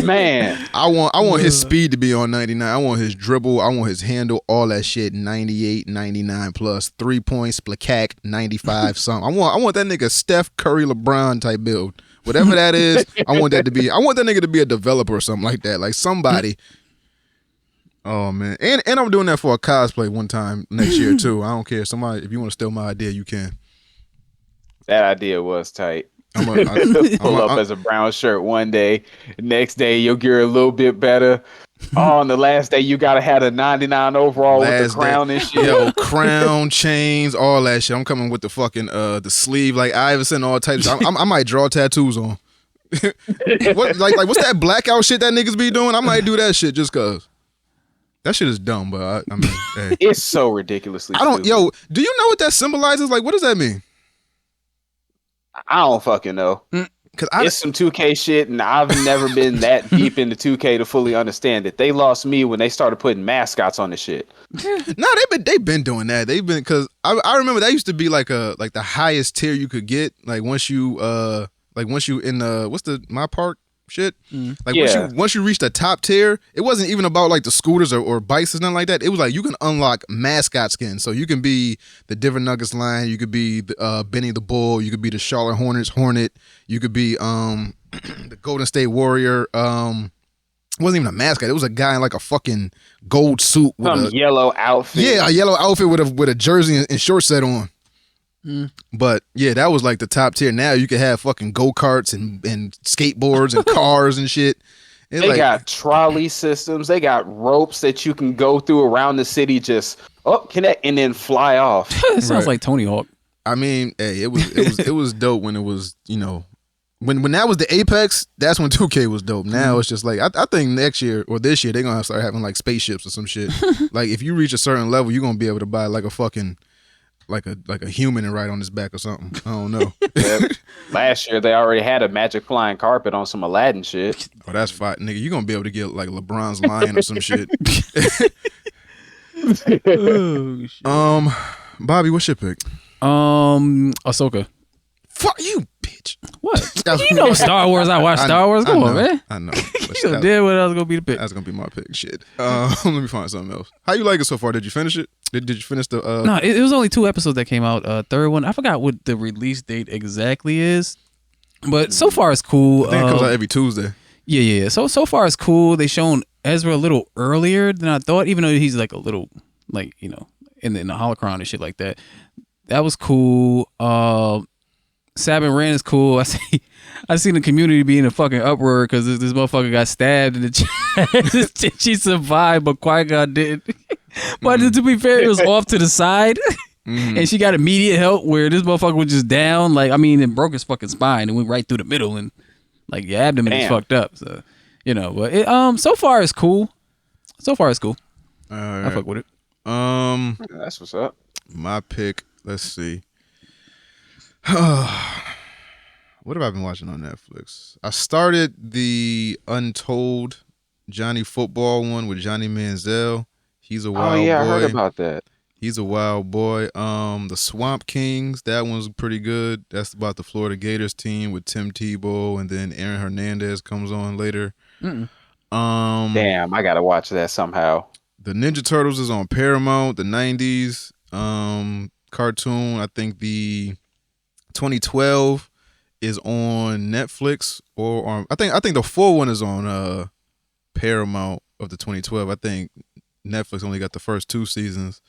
S2: Man,
S1: I want his speed to be on 99. I want his dribble. I want his handle. All that shit. 98, 99 plus 3 points. Splacack 95 something. I want that nigga Steph Curry LeBron type build. Whatever that is, I want that nigga to be a developer or something like that. Like somebody. Oh man, and I'm doing that for a cosplay one time next year too. I don't care. Somebody, if you want to steal my idea, you can.
S2: that idea was tight. Pull up as a brown shirt one day. Next day, you'll get a little bit better. Oh, on the last day, you gotta have a 99 overall with the crown and shit.
S1: Yo, crown, chains, all that shit. I'm coming with the fucking the sleeve, like Iverson, all types. I might draw tattoos on. What, like what's that blackout shit that niggas be doing? I might do that shit just cause. That shit is dumb, but I mean, hey.
S2: It's so ridiculously. Stupid.
S1: Yo, do you know what that symbolizes? Like, what does that mean?
S2: I don't fucking know.
S1: Cause
S2: it's some 2K shit, and I've never been that deep into 2K to fully understand it. They lost me when they started putting mascots on the shit.
S1: No, they've been doing that. They've been, cause I remember that used to be like the highest tier you could get. Like once you in what's the my park shit. Like once you reach the top tier, it wasn't even about like the scooters or bikes or nothing like that. It was like you can unlock mascot skins. So you can be the Denver Nuggets lion, you could be Benny the Bull, you could be the Charlotte Hornets Hornet, you could be the Golden State Warrior. It wasn't even a mascot. It was a guy in like a fucking gold suit with
S2: some yellow outfit.
S1: Yeah, a yellow outfit with a jersey and short set on. But yeah, that was like the top tier. Now you can have fucking go-karts and skateboards and cars and shit.
S2: They got trolley systems. They got ropes that you can go through around the city. Just connect and then fly off.
S3: It sounds like Tony Hawk.
S1: I mean, hey, it was dope when it was, you know, when that was the apex. That's when 2K was dope. Now it's just like I think next year or this year they're gonna start having like spaceships or some shit. Like if you reach a certain level, you're gonna be able to buy like a fucking. Like a human and ride on his back or something. I don't know.
S2: Last year they already had a magic flying carpet on some Aladdin shit.
S1: Oh, that's fine, nigga. You gonna be able to get like LeBron's lion or some shit.
S3: Oh, shit.
S1: Bobby, what's your pick?
S3: Ahsoka.
S1: Fuck you, bitch.
S3: What? You know Star Wars. I watch Star Wars. Come on, man.
S1: I know.
S3: You did what else gonna be the pick?
S1: That's gonna be my pick. Shit. Let me find something else. How you like it so far? Did you finish it? Did you finish the?
S3: No, it was only 2 episodes that came out. Third one, I forgot what the release date exactly is, but so far it's cool.
S1: I think it comes out every Tuesday.
S3: Yeah. So far it's cool. They shown Ezra a little earlier than I thought, even though he's like a little, like, you know, in the holocron and shit like that. That was cool. Sabin Rand is cool. I seen the community be in a fucking uproar because this motherfucker got stabbed in the chest. She survived, but Qui-Gon didn't. But to be fair, it was off to the side. And she got immediate help where this motherfucker was just down. Like, I mean, it broke his fucking spine and went right through the middle and like your abdomen is fucked up. So, you know, but it, so far it's cool. I fuck with it.
S2: That's what's up.
S1: My pick, let's see. What have I been watching on Netflix? I started the Untold Johnny Football one with Johnny Manziel. He's a wild boy.
S2: I heard about that.
S1: He's a wild boy. The Swamp Kings, that one's pretty good. That's about the Florida Gators team with Tim Tebow, and then Aaron Hernandez comes on later.
S2: Damn, I gotta watch that somehow.
S1: The Ninja Turtles is on Paramount, the 90s cartoon. I think the 2012 is on Netflix or I think the full one is on Paramount of the 2012. I think Netflix only got the first 2 seasons.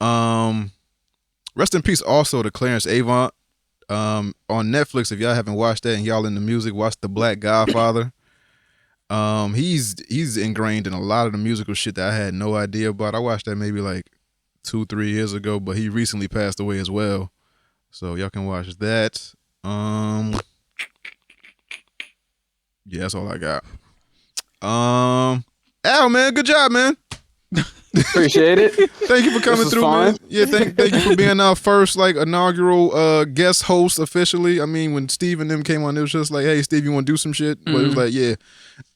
S1: Rest in peace also to Clarence Avant. On Netflix, if y'all haven't watched that and y'all into music, watch The Black Godfather. He's ingrained in a lot of the musical shit that I had no idea about. I watched that maybe like 2-3 years ago, but he recently passed away as well. So y'all can watch that. Yeah, that's all I got. Al, man, good job, man.
S2: Appreciate it.
S1: Thank you for coming through, man. Yeah, thank you for being our first like inaugural guest host officially. I mean, when Steve and them came on, it was just like, hey, Steve, you want to do some shit? But it was like, yeah.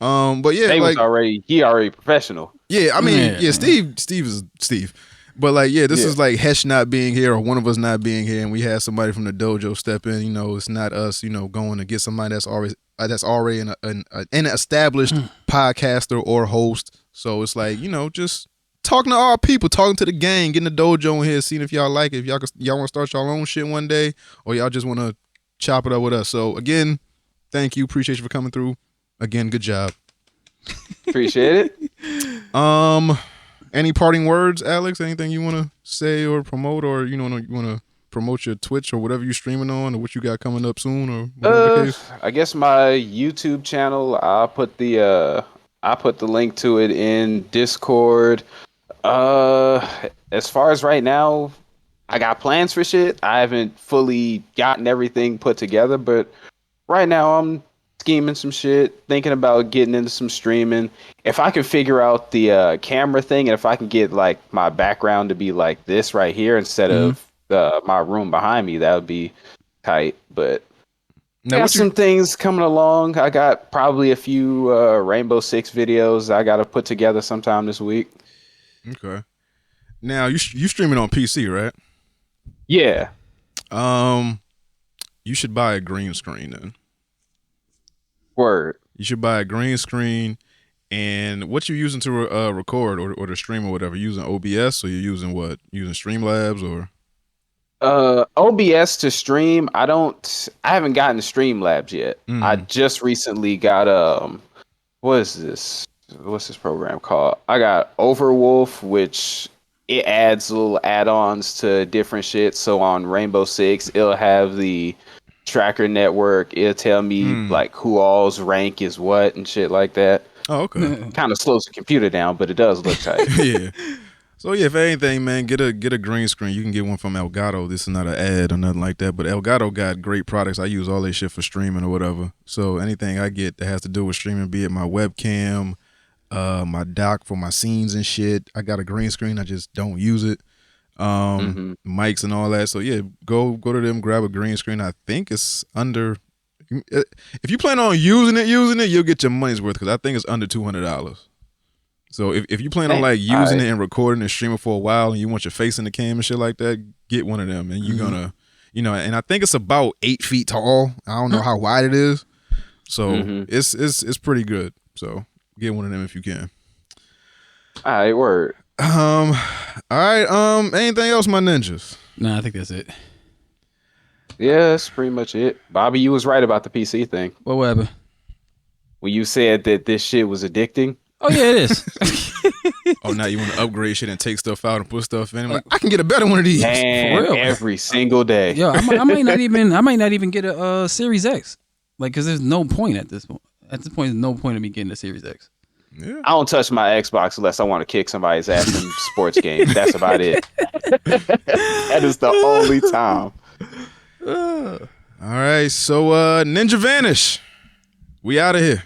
S1: But yeah,
S2: he
S1: like
S2: was already professional.
S1: Yeah, I mean, yeah, Steve is Steve. But like, yeah, this
S2: Yeah.
S1: is like Hesh not being here or one of us not being here, and we had somebody from the dojo step in. You know, it's not us. You know, going to get somebody that's already an established podcaster or host. So it's like, you know, just talking to our people, talking to the gang, getting the dojo in here, seeing if y'all like it, if y'all want to start y'all own shit one day, or y'all just want to chop it up with us. So again, thank you, appreciate you for coming through. Again, good job.
S2: Appreciate it.
S1: Any parting words, Alex? Anything you want to say or promote, or you want to promote your Twitch or whatever you're streaming on, or what you got coming up soon, or whatever the case?
S2: I guess my YouTube channel. I'll put the link to it in Discord. As far as right now, I got plans for shit. I haven't fully gotten everything put together, but right now I'm scheming some shit, thinking about getting into some streaming. If I can figure out the camera thing, and if I can get like my background to be like this right here instead of my room behind me, that would be tight. But
S1: Now,
S2: got some things coming along. I got probably a few Rainbow Six videos I got to put together sometime this week.
S1: Okay. Now you streaming on PC, right?
S2: Yeah.
S1: You should buy a green screen then.
S2: Word.
S1: You should buy a green screen, and what you using to record or to stream or whatever? Using OBS, or you're using what? Using Streamlabs or?
S2: OBS to stream. I haven't gotten Streamlabs yet. I just recently got what is this? What's this program called? I got Overwolf, which it adds little add-ons to different shit. So on Rainbow Six, it'll have the tracker network. It'll tell me like who all's rank is what and shit like that.
S1: Oh, okay.
S2: Kind of slows the computer down, but it does look tight.
S1: Yeah. So yeah, if anything, man, get a green screen. You can get one from Elgato. This is not an ad or nothing like that, but Elgato got great products. I use all their shit for streaming or whatever. So anything I get that has to do with streaming, be it my webcam, my dock for my scenes and shit, I got a green screen. I just don't use it. Mics and all that. So yeah, go to them, grab a green screen. I think it's under. If you plan on using it, you'll get your money's worth, because I think it's under $200. So if you plan on like using it and recording and streaming for a while, and you want your face in the cam and shit like that, get one of them, and you're gonna, you know. And I think it's about 8 feet tall. I don't know how wide it is, so it's pretty good. So get one of them if you can.
S2: All right, word.
S1: All right. Anything else, my ninjas?
S3: Nah, I think that's it.
S2: Yeah, that's pretty much it. Bobby, you was right about the PC thing.
S3: What happened?
S2: When you said that this shit was addicting.
S3: Oh yeah, it is.
S1: Oh, now you want to upgrade shit and take stuff out and put stuff in. I'm like, I can get a better one of these.
S2: Man,
S3: For real.
S2: every single day.
S3: Yo, I might not even get a Series X, like, because there's no point at this point. At this point, there's no point in me getting a Series X.
S1: Yeah.
S2: I don't touch my Xbox unless I want to kick somebody's ass in sports games. That's about it. That is the only time.
S1: All right, so Ninja Vanish, we out of here.